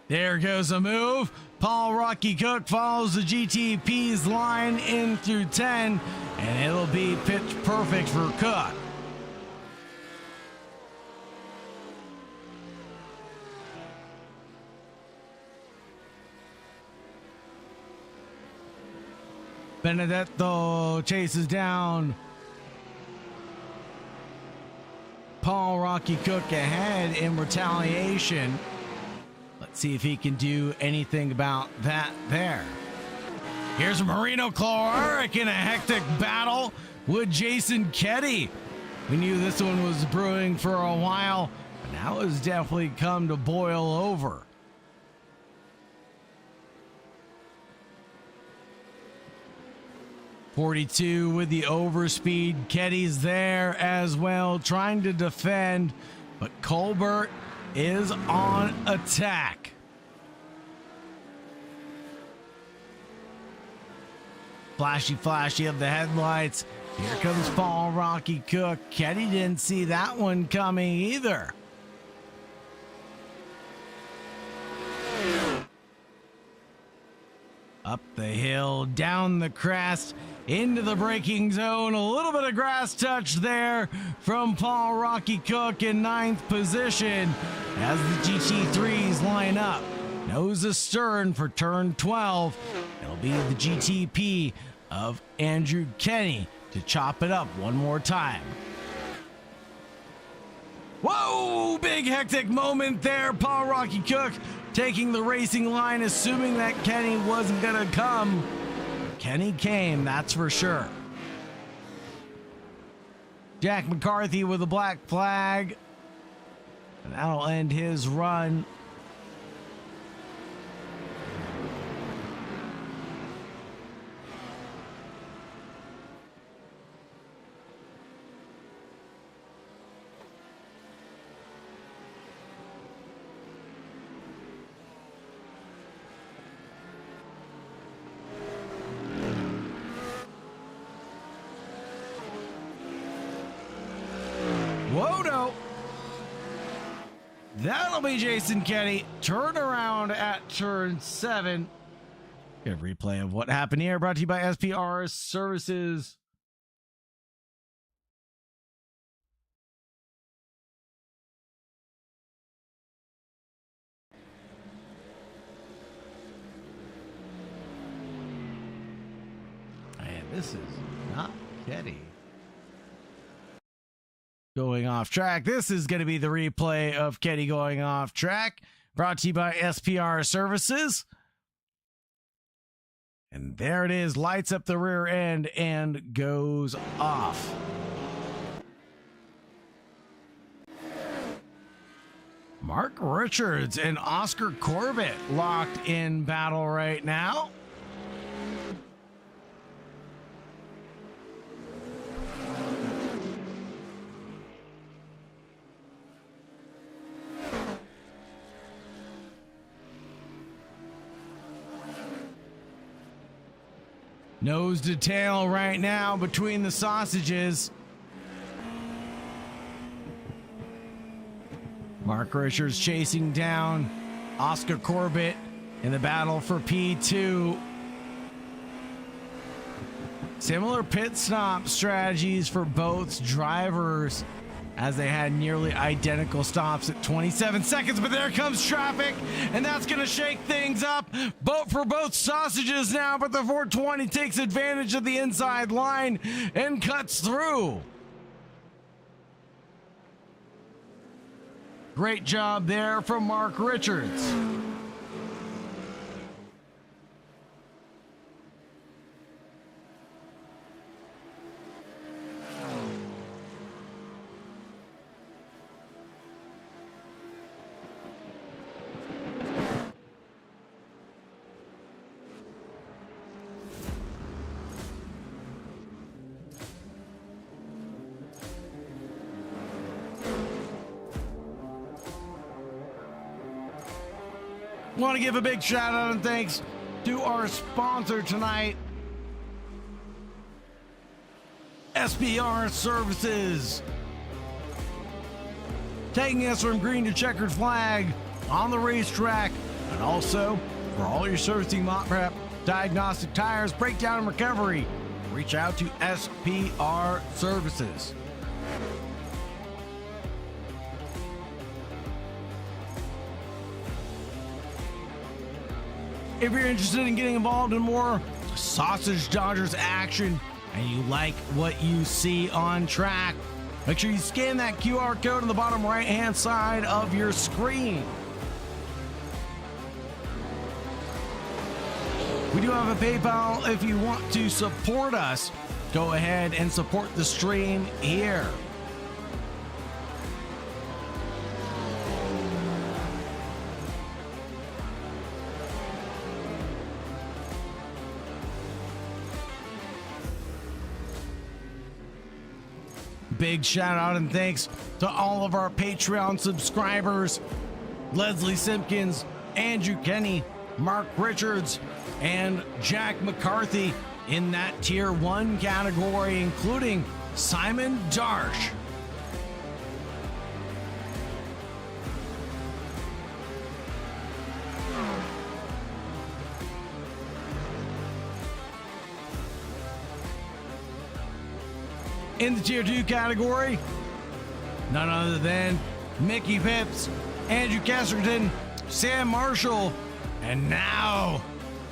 There goes a move. Paul Rocky Cook follows the GTP's line in through 10, and it'll be pitch perfect for Cook. Benedetto chases down Paul Rocky Cook ahead in retaliation. Let's see if he can do anything about that there. Here's Marino Clark in a hectic battle with Jason Ketty. We knew this one was brewing for a while, but now it's definitely come to boil over. .42 with the overspeed. Ketty's there as well, trying to defend, but Colbert is on attack. Flashy of the headlights. Here comes Paul Rocky Cook. Ketty didn't see that one coming either. Up the hill, down the crest, into the braking zone. A little bit of grass touch there from Paul Rocky Cook in 9th position as the GT3s line up. Nose astern for turn 12. It'll be the GTP of Andrew Kenny to chop it up one more time. Whoa, big hectic moment there. Paul Rocky Cook taking the racing line, assuming that Kenny wasn't going to come. Kenny came, that's for sure. Jack McCarthy with a black flag. And that'll end his run. Whoa, no. That'll be Jason Kenny. Turn around at turn 7. Get a replay of what happened here, brought to you by SPR Services. And this is not Kenny going off track. This is going to be the replay of Kenny going off track, brought to you by SPR Services. And there it is, lights up the rear end and goes off. Mark Richards and Oscar Corbett locked in battle right now. Nose to tail right now between the sausages. Mark Richards chasing down Oscar Corbett in the battle for P2. Similar pit stop strategies for both drivers as they had nearly identical stops at 27 seconds, but there comes traffic, and that's going to shake things up for both sausages now, but the 420 takes advantage of the inside line and cuts through. Great job there from Mark Richards. Want to give a big shout out and thanks to our sponsor tonight, SPR Services. Taking us from green to checkered flag on the racetrack, and also for all your servicing, mop prep, diagnostic, tires, breakdown, and recovery, reach out to SPR Services. If you're interested in getting involved in more Sausage Dodgers action and you like what you see on track, make sure you scan that QR code on the bottom right-hand side of your screen. We do have a PayPal if you want to support us. Go ahead and support the stream here. Big shout out and thanks to all of our Patreon subscribers: Leslie Simpkins, Andrew Kenny, Mark Richards, and Jack McCarthy in that tier 1 category, including Simon Darsh. In the tier 2 category, none other than Mickey Pips, Andrew Kesterton, Sam Marshall, and now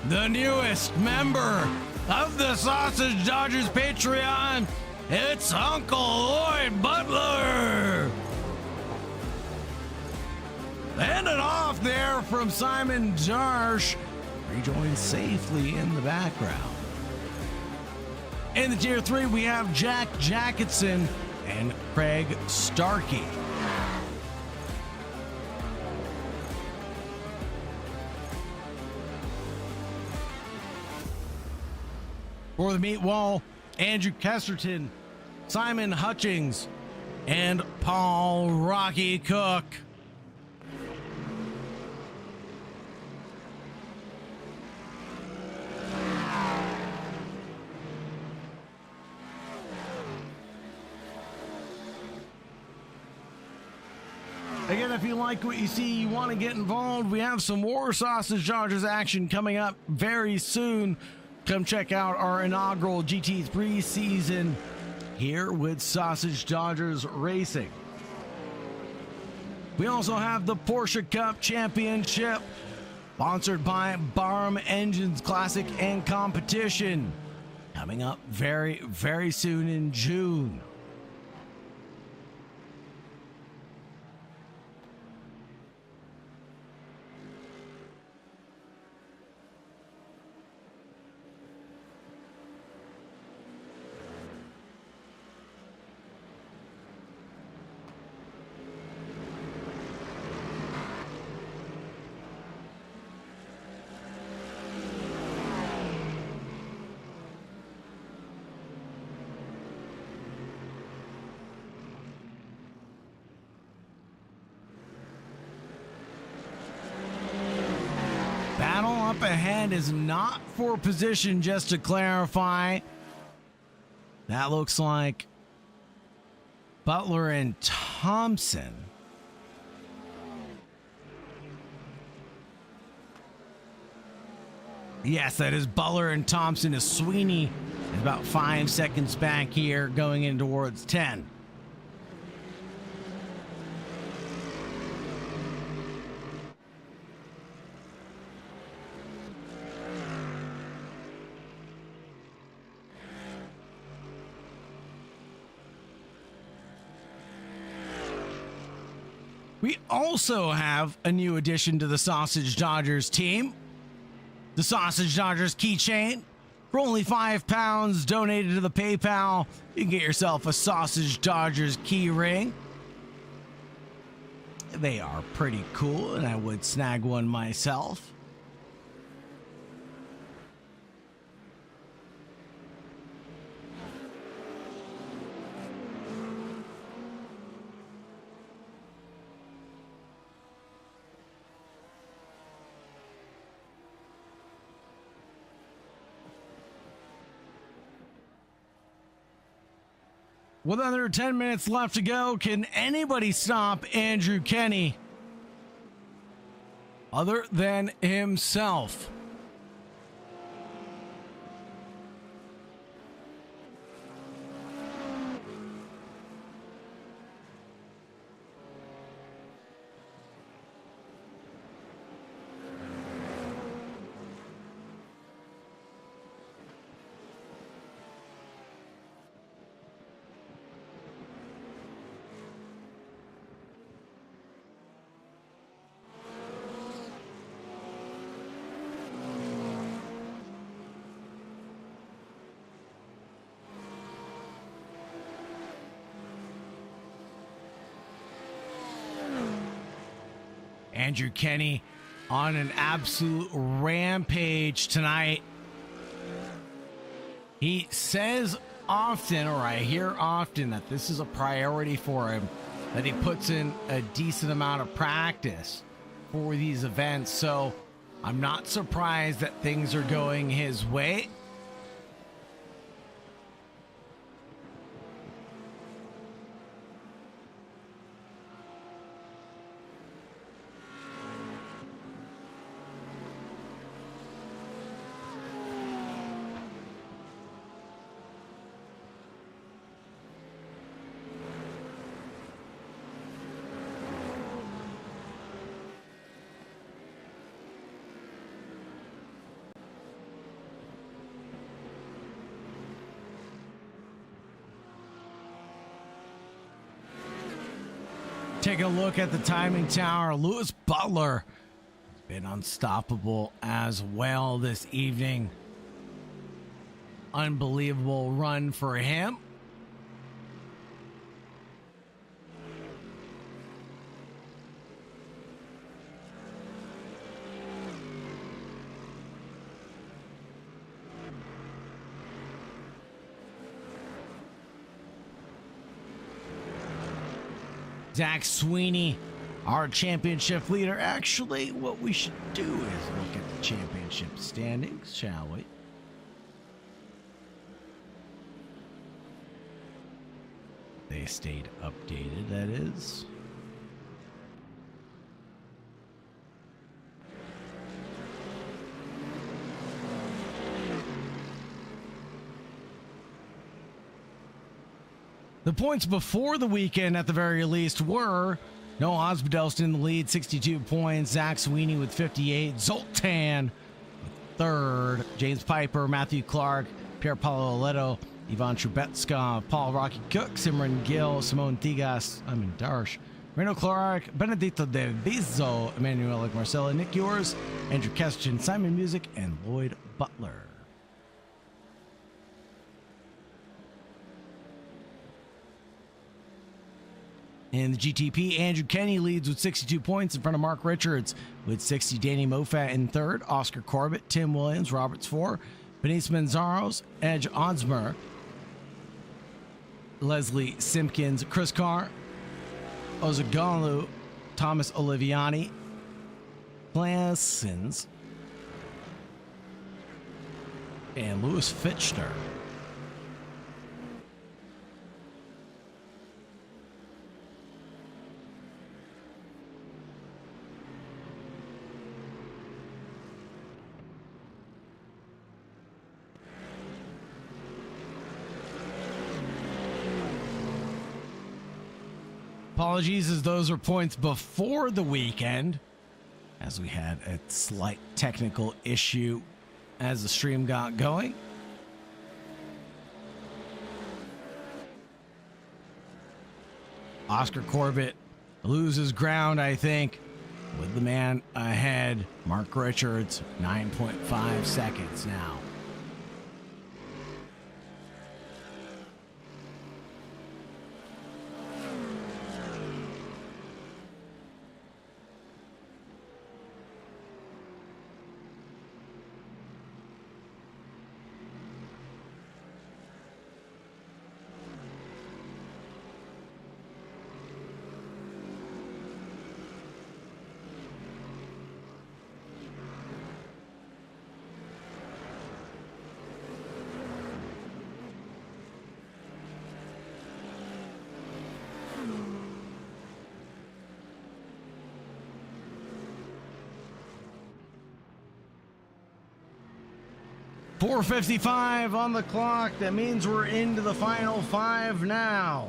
the newest member of the Sausage Dodgers Patreon, it's Uncle Lloyd Butler. And it off there from Simon Darsh, rejoined safely in the background. In the tier 3, we have Jack Jacketson and Craig Starkey. For the meat wall, Andrew Kesterton, Simon Hutchings, and Paul Rocky Cook. Again, if you like what you see, you want to get involved, we have some more Sausage Dodgers action coming up very soon. Come check out our inaugural GT3 season here with Sausage Dodgers Racing. We also have the Porsche Cup Championship, sponsored by Barham Engines Classic and Competition, coming up very, very soon in June. Battle up ahead is not for position, just to clarify. That looks like Butler and Thompson. Yes, that is Butler and Thompson. Is Sweeney is about 5 seconds back here, going in towards 10. We also have a new addition to the Sausage Dodgers team. The Sausage Dodgers keychain. For only £5 donated to the PayPal, you can get yourself a Sausage Dodgers key ring. They are pretty cool, and I would snag one myself. With under 10 minutes left to go, can anybody stop Andrew Kenny other than himself? Andrew Kenny on an absolute rampage tonight. He says often, or I hear often, that this is a priority for him, that he puts in a decent amount of practice for these events. So I'm not surprised that things are going his way. Take a look at the timing tower. Lewis Butler has been unstoppable as well this evening. Unbelievable run for him. Zach Sweeney, our championship leader. Actually, what we should do is look at the championship standings, shall we? They stayed updated, that is. The points before the weekend, at the very least, were Noah Osbadelston in the lead, 62 points. Zach Sweeney with 58. Zoltan with third. James Piper, Matthew Clark, Pierre Paulo Aledo, Ivan Trubetskov, Paul Rocky Cook, Simran Gill, Simone Tigas, Darsh, Reno Clark, Benedito De Vizo, Emmanuel Marcelo, Nick Yours, Andrew Keston, Simon Music, and Lloyd Butler. In the GTP, Andrew Kenny leads with 62 points in front of Mark Richards with 60. Danny Moffat in third. Oscar Corbett, Tim Williams, Roberts 4. Benice Manzaros, Edge Onsmer, Leslie Simpkins, Chris Carr, Ozagalu, Thomas Oliviani, Glassins, and Lewis Fitchner. Apologies, as those are points before the weekend, as we had a slight technical issue as the stream got going. Oscar Corbett loses ground, I think, with the man ahead, Mark Richards, 9.5 seconds now. 4:55 on the clock. That means we're into the final 5 now.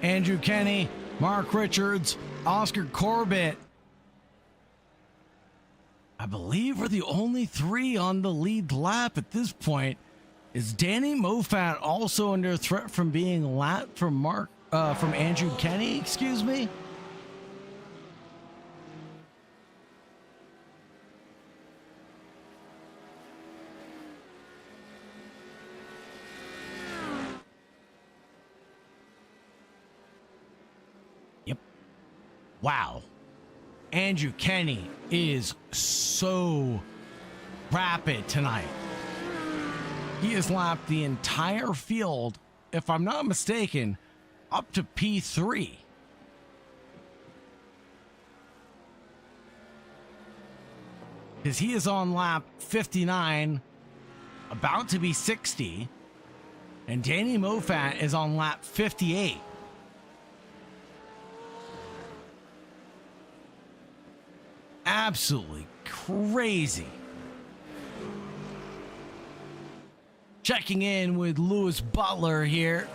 Andrew Kenny, Mark Richards, Oscar Corbett. I believe we're the only 3 on the lead lap at this point. Is Danny Moffat also under threat from being lapped from Andrew Kenny? Excuse me. Wow. Andrew Kenny is so rapid tonight. He has lapped the entire field, if I'm not mistaken, up to P3. Because he is on lap 59, about to be 60, and Danny Moffat is on lap 58. Absolutely crazy. Checking in with Lewis Butler here.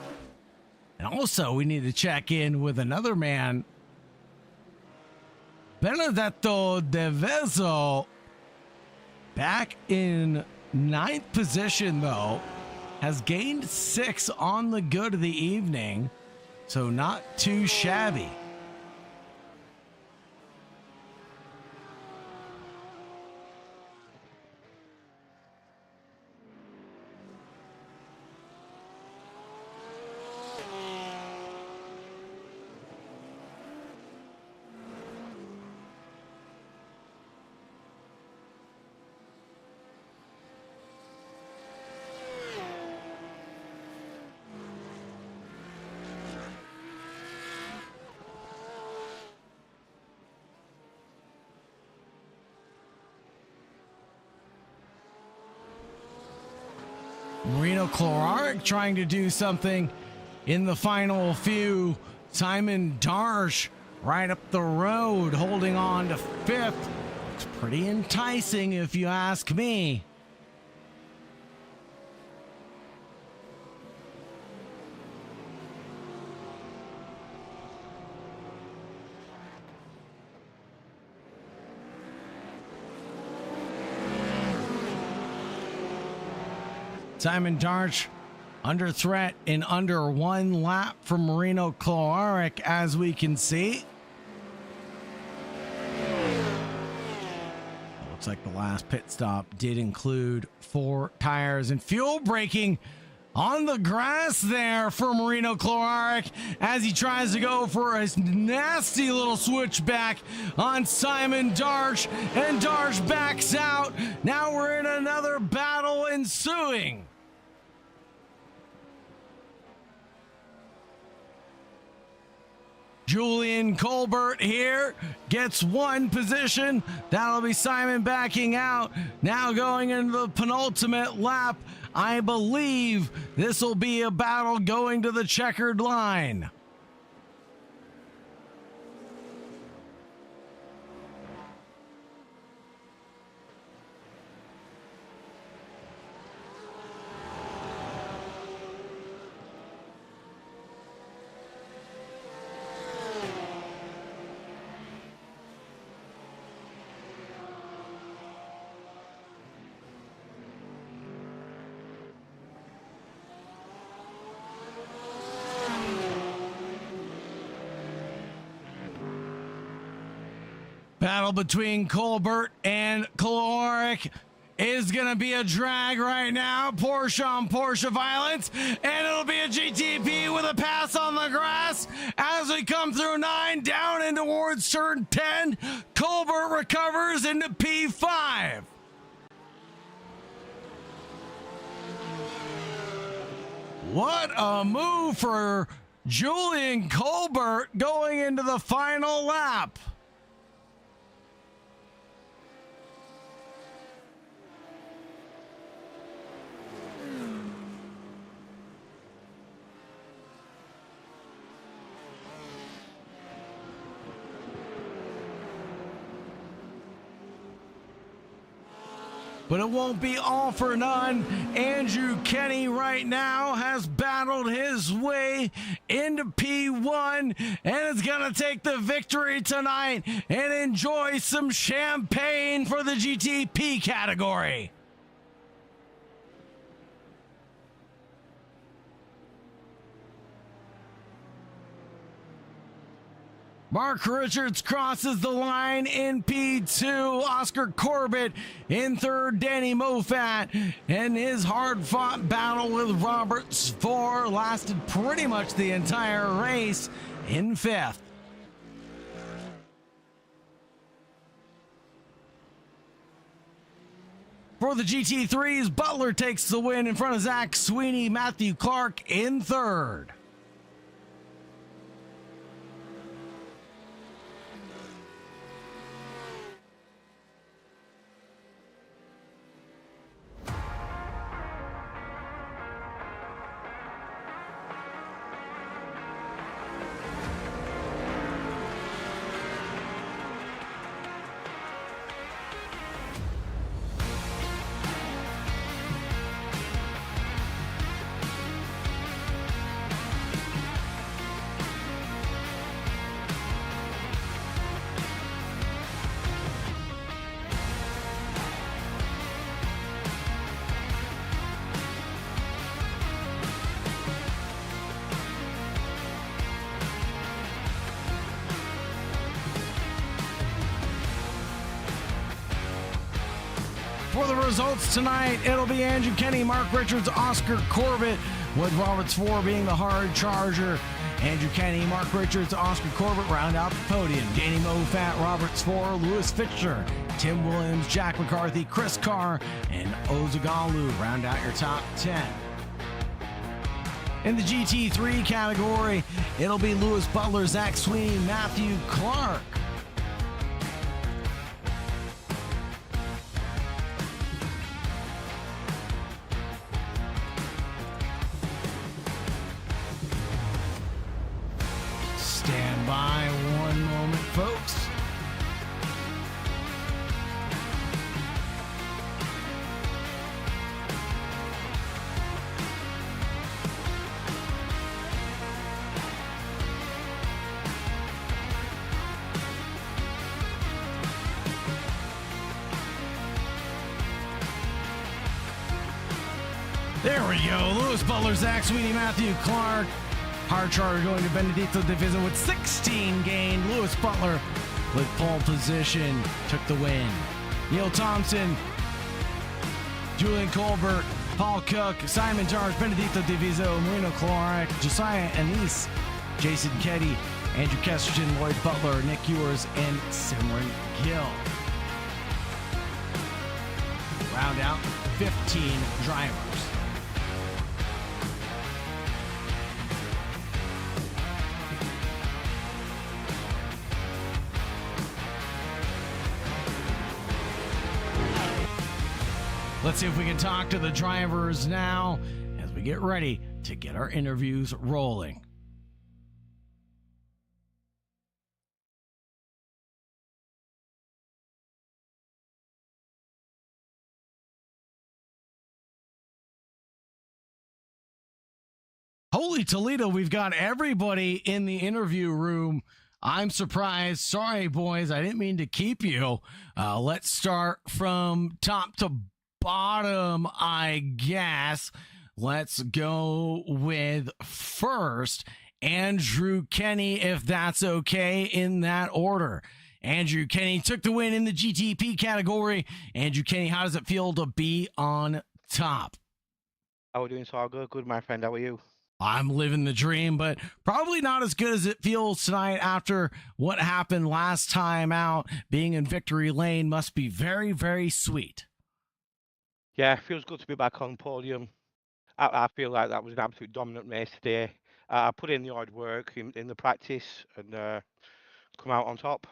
And also we need to check in with another man. Benedetto De Vezzo, back in 9th position though, has gained 6 on the good of the evening. So not too shabby. Marino Clark trying to do something in the final few. Simon Darsh right up the road, holding on to 5th. Looks pretty enticing if you ask me. Simon Darch under threat in under 1 lap from Marino Kloarek, as we can see. Looks like the last pit stop did include 4 tires and fuel braking on the grass there for Marino Kloarek as he tries to go for a nasty little switchback on Simon Darch, and Darch backs out. Now we're in another battle ensuing. Julian Colbert here gets 1 position. That'll be Simon backing out. Now going into the penultimate lap. I believe this will be a battle going to the checkered line. Battle between Colbert and Kaloric is going to be a drag right now. Porsche on Porsche violence, and it'll be a GTP with a pass on the grass as we come through 9 down and towards turn 10. Colbert recovers into P5. What a move for Julian Colbert going into the final lap. but it won't be all for none. Andrew Kenny right now has battled his way into P1 and is going to take the victory tonight and enjoy some champagne for the GTP category. Mark Richards crosses the line in P2. Oscar Corbett in third. Danny Moffat, and his hard-fought battle with Robert Spohr lasted pretty much the entire race in fifth. For the GT3s, Butler takes the win in front of Zach Sweeney. Matthew Clark in third. For the results tonight, it'll be Andrew Kenny, Mark Richards, Oscar Corbett, with Robert Spohr being the hard charger. Andrew Kenny, Mark Richards, Oscar Corbett round out the podium. Danny Moffat, Robert Spohr, Lewis Fischer, Tim Williams, Jack McCarthy, Chris Carr, and Ozagalu round out your top 10. In the GT3 category, it'll be Lewis Butler, Zach Sweeney, Matthew Clark. Stand by one moment, folks. There we go. Lewis Butler, Zach Sweeney, Matthew Clark. Hard charger going to Benedito Division with 16 gained. Lewis Butler with pole position took the win. Neil Thompson, Julian Colbert, Paul Cook, Simon Jarge, Benedito Diviso, Marino Clark, Josiah Anise, Jason Keddy, Andrew Kesterton, Lloyd Butler, Nick Ewers, and Simran Gill. Round out 15 drivers. Let's see if we can talk to the drivers now as we get ready to get our interviews rolling. Holy Toledo, we've got everybody in the interview room. I'm surprised. Sorry, boys, I didn't mean to keep you. Let's start from top to bottom, I guess. Let's go with first Andrew Kenny, if that's okay, in that order. Andrew Kenny took the win in the GTP category. Andrew Kenny, how does it feel to be on top? How are we doing, Saga? Good, my friend. How are you? I'm living the dream, but probably not as good as it feels tonight after what happened last time out. Being in victory lane must be very, very sweet. Yeah, it feels good to be back on the podium. I feel like that was an absolute dominant race today. I put in the hard work in the practice and come out on top.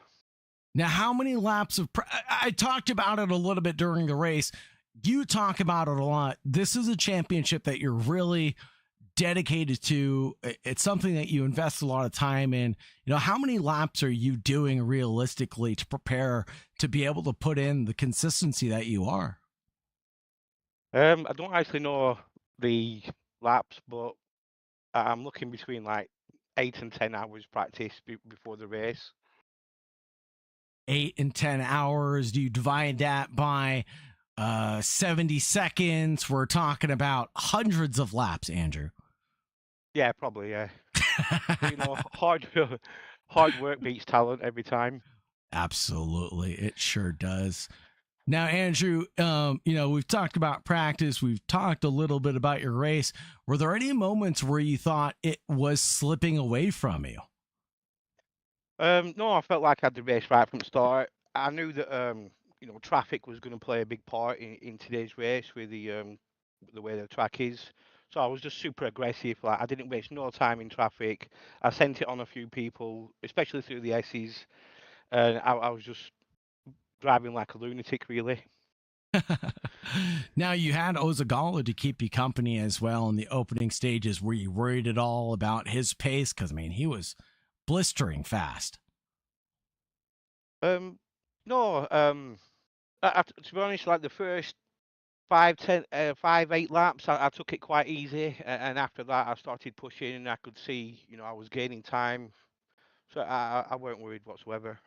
Now, how many laps of I talked about it a little bit during the race. You talk about it a lot. This is a championship that you're really dedicated to. It's something that you invest a lot of time in. You know, how many laps are you doing realistically to prepare to be able to put in the consistency that you are? I don't actually know the laps, but I'm looking between like 8 and 10 hours practice before the race. 8 and 10 hours. Do you divide that by 70 seconds? We're talking about hundreds of laps, Andrew. Yeah, probably. Yeah, but hard hard work beats talent every time. Absolutely, it sure does. Now, Andrew, we've talked about practice. We've talked a little bit about your race. Were there any moments where you thought it was slipping away from you? No, I felt like I had the race right from the start. I knew that traffic was going to play a big part in today's race with the way the track is. So I was just super aggressive. Like I didn't waste no time in traffic. I sent it on a few people, especially through the S's, and I was just driving like a lunatic, really. Now, you had Ozagala to keep you company as well in the opening stages. Were you worried at all about his pace? Because, I mean, he was blistering fast. Um, no, to be honest, like the first 5, 8 laps, I took it quite easy, and after that, I started pushing, and I could see, I was gaining time, so I weren't worried whatsoever.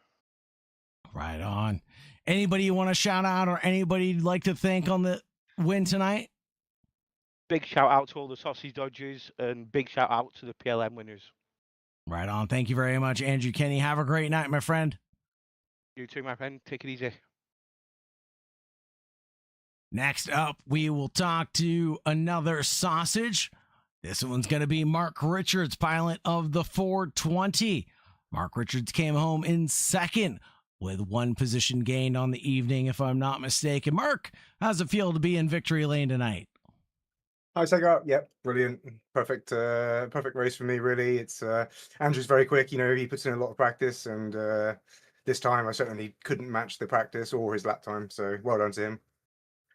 Right on. Anybody you want to shout out or anybody you'd like to thank on the win tonight? Big shout out to all the sausage dodgers, and big shout out to the PLM winners. Right on. Thank you very much, Andrew Kenny. Have a great night, my friend. You too, my friend. Take it easy. Next up, we will talk to another sausage. This one's going to be Mark Richards, pilot of the 420. Mark Richards came home in second with one position gained on the evening, if I'm not mistaken. Mark, how's it feel to be in victory lane tonight? Hi, Sagar. Yep, brilliant. Perfect race for me, really. It's Andrew's very quick, he puts in a lot of practice, and this time I certainly couldn't match the practice or his lap time, so well done to him.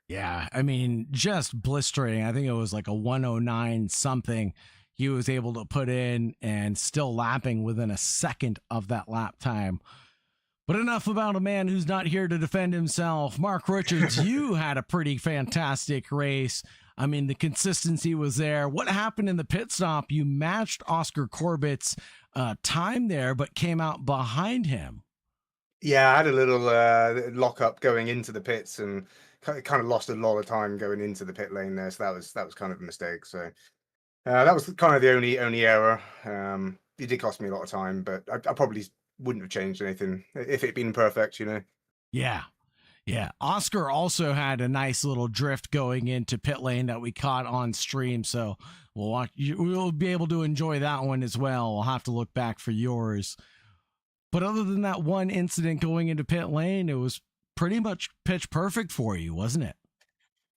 Yeah, I mean, just blistering. I think it was like a 109 something he was able to put in and still lapping within a second of that lap time. But enough about a man who's not here to defend himself. Mark Richards, you had a pretty fantastic race. I mean, the consistency was there. What happened in the pit stop? You matched Oscar Corbett's time there, but came out behind him. Yeah, I had a little lock up going into the pits and kind of lost a lot of time going into the pit lane there, so that was kind of a mistake. So that was kind of the only error. It did cost me a lot of time, but I probably wouldn't have changed anything if it'd been perfect, Yeah. Yeah. Oscar also had a nice little drift going into pit lane that we caught on stream. So we'll be able to enjoy that one as well. We'll have to look back for yours. But other than that one incident going into pit lane, it was pretty much pitch perfect for you, wasn't it?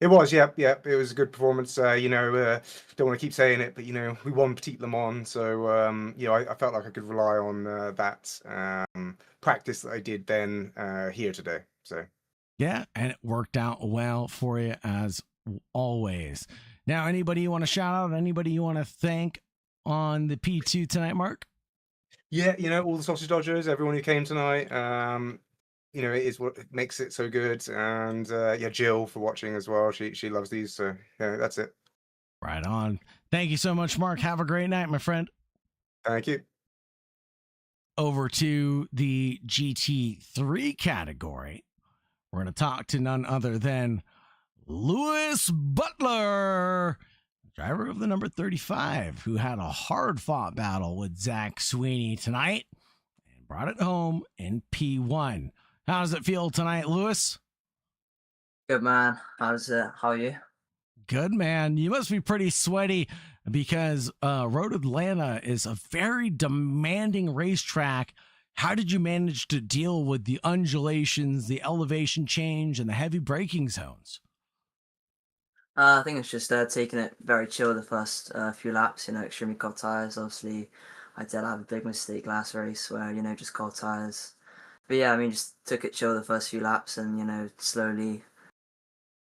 It was, yep. It was a good performance. Don't want to keep saying it, but we won Petit Le Mans, so I felt like I could rely on that practice that I did then here today. So yeah, and it worked out well for you as always. Now, anybody you want to shout out? Anybody you want to thank on the P2 tonight, Mark? Yeah, all the sausage dodgers, everyone who came tonight. It is what makes it so good, and Jill for watching as well. She loves these, so yeah, that's it. Right on. Thank you so much, Mark. Have a great night, my friend. Thank you. Over to the GT3 category, we're going to talk to none other than Lewis Butler, driver of the number 35, who had a hard-fought battle with Zach Sweeney tonight and brought it home in P1. How does it feel tonight, Lewis? Good, man. How are you? Good, man. You must be pretty sweaty because Road Atlanta is a very demanding racetrack. How did you manage to deal with the undulations, the elevation change, and the heavy braking zones? I think it's just taking it very chill the first few laps, extremely cold tyres. Obviously, I did have a big mistake last race where, just cold tyres. But yeah, I mean, just took it chill the first few laps and, slowly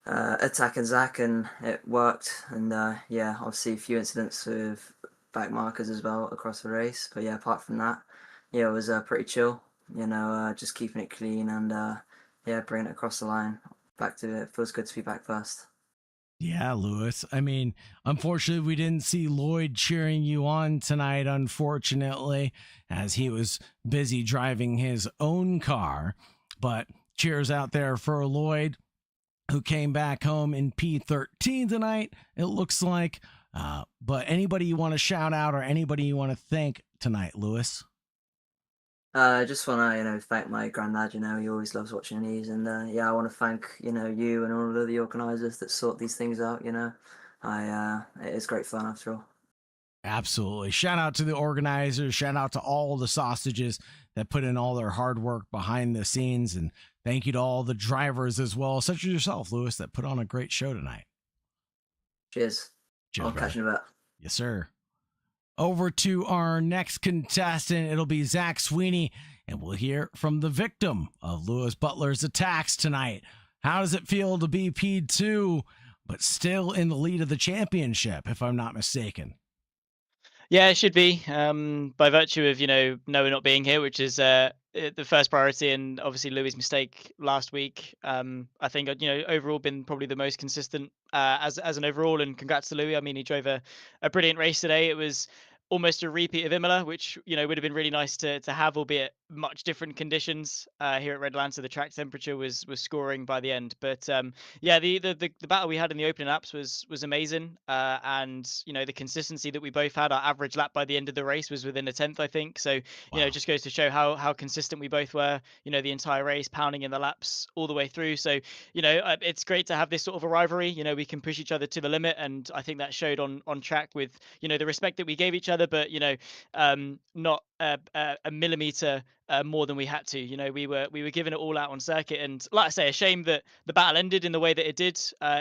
attacking Zach, and it worked. And yeah, obviously a few incidents with back markers as well across the race. But yeah, apart from that, yeah, it was pretty chill, just keeping it clean and yeah, bringing it across the line. Back to it. Feels good to be back first. Yeah, Lewis. I mean, unfortunately, we didn't see Lloyd cheering you on tonight, unfortunately, as he was busy driving his own car. But cheers out there for Lloyd, who came back home in P13 tonight, it looks like. But anybody you want to shout out or anybody you want to thank tonight, Lewis? I just want to, thank my granddad. He always loves watching these, and yeah, I want to thank, you and all of the organisers that sort these things out. It is great fun after all. Absolutely. Shout out to the organizers. Shout out to all the sausages that put in all their hard work behind the scenes, and thank you to all the drivers as well, such as yourself, Lewis, that put on a great show tonight. Cheers. Cheers, I'll catch you in a bit. Yes, sir. Over to our next contestant. It'll be Zach Sweeney, and we'll hear from the victim of Lewis Butler's attacks tonight. How does it feel to be P2, but still in the lead of the championship, if I'm not mistaken? Yeah, it should be. By virtue of Noah not being here, which is the first priority, and obviously Louis' mistake last week. I think overall been probably the most consistent as an overall. And congrats to Louis. I mean, he drove a brilliant race today. It was almost a repeat of Imola, which would have been really nice to have, albeit much different conditions here at Red Atlanta. The track temperature was scoring by the end, but yeah, the battle we had in the opening laps was amazing, and the consistency that we both had. Our average lap by the end of the race was within a tenth, I think. So it just goes to show how consistent we both were. The entire race, pounding in the laps all the way through. So it's great to have this sort of a rivalry. We can push each other to the limit, and I think that showed on track with the respect that we gave each other, but not a millimeter more than we had to. We were giving it all out on circuit, and like I say, a shame that the battle ended in the way that it did,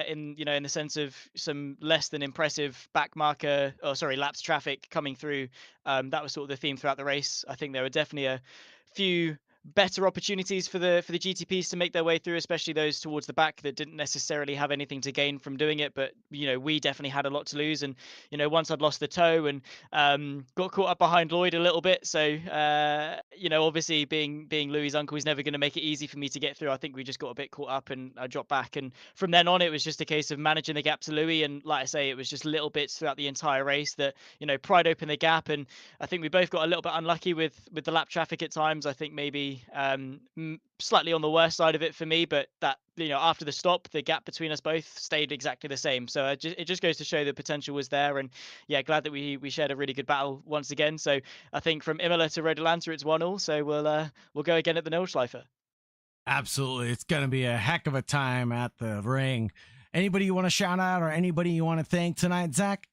in the sense of some less than impressive laps traffic coming through. That was sort of the theme throughout the race. I think there were definitely a few better opportunities for the GTPs to make their way through, especially those towards the back that didn't necessarily have anything to gain from doing it. But we definitely had a lot to lose, and once I'd lost the toe and got caught up behind Lloyd a little bit, so obviously being Louis' uncle, he's never going to make it easy for me to get through. I think we just got a bit caught up, and I dropped back, and from then on it was just a case of managing the gap to Louis. And like I say, it was just little bits throughout the entire race that pried open the gap, and I think we both got a little bit unlucky with the lap traffic at times. I think maybe slightly on the worst side of it for me, but that after the stop, the gap between us both stayed exactly the same. So it just goes to show the potential was there, and yeah, glad that we shared a really good battle once again. So I think from Imola to Red Atlanta, it's 1-1. So we'll go again at the Nordschleife. Absolutely, it's going to be a heck of a time at the ring. Anybody you want to shout out or anybody you want to thank tonight, Zach?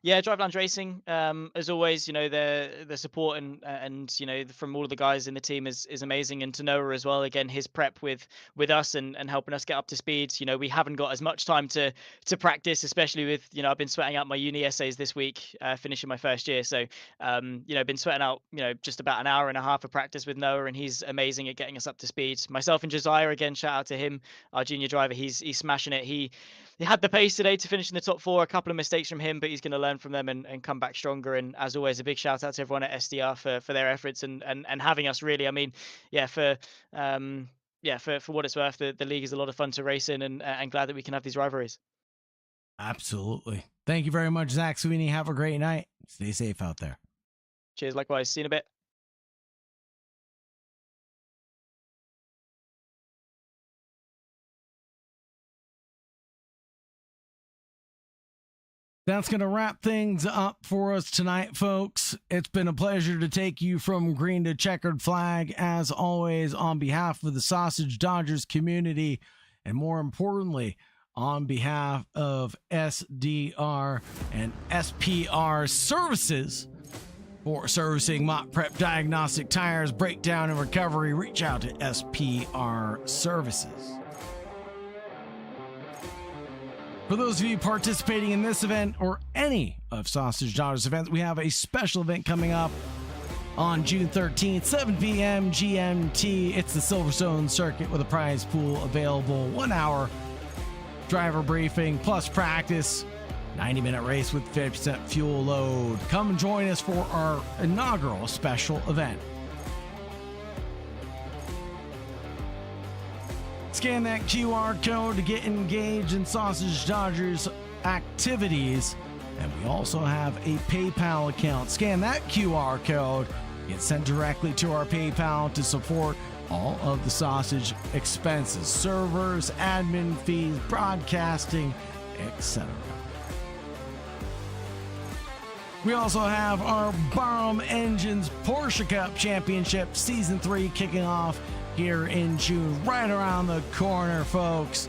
Yeah, Drive Lounge Racing, as always, the support and from all of the guys in the team is amazing, and to Noah as well. Again, his prep with us and helping us get up to speed. We haven't got as much time to practice, especially with I've been sweating out my uni essays this week, finishing my first year. So been sweating out just about an hour and a half of practice with Noah, and he's amazing at getting us up to speed. Myself and Josiah, again, shout out to him, our junior driver. He's smashing it. He had the pace today to finish in the top 4. A couple of mistakes from him, but he's going to learn from them and come back stronger. And as always, a big shout out to everyone at SDR for their efforts and having us, really. I mean, for what it's worth, the league is a lot of fun to race in, and glad that we can have these rivalries. Absolutely. Thank you very much, Zach Sweeney. Have a great night. Stay safe out there. Cheers. Likewise. See you in a bit. That's going to wrap things up for us tonight, folks. It's been a pleasure to take you from green to checkered flag, as always, on behalf of the Sausage Dodgers community, and more importantly, on behalf of SDR and SPR services. For servicing mock prep diagnostic tires, breakdown, and recovery, reach out to SPR services. For those of you participating in this event or any of Sausage Dodgers events, we have a special event coming up on June 13th, 7 p.m. GMT. It's the Silverstone circuit with a prize pool available. 1 hour driver briefing plus practice. 90-minute race with 50% fuel load. Come and join us for our inaugural special event. scan that QR code to get engaged in Sausage Dodgers activities. And we also have a PayPal account. Scan that QR code, get sent directly to our PayPal to support all of the sausage expenses, servers, admin fees, broadcasting, etc. We also have our Barham Engines Porsche Cup Championship Season 3 kicking off here in June, right around the corner, folks.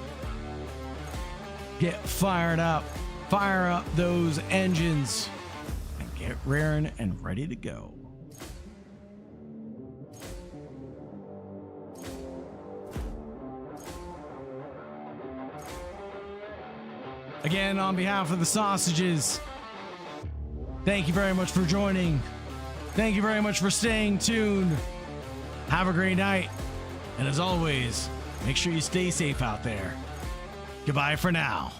Get fired up, fire up those engines, and get rearing and ready to go. Again, on behalf of the sausages, thank you very much for joining. Thank you very much for staying tuned. Have a great night. And as always, make sure you stay safe out there. Goodbye for now.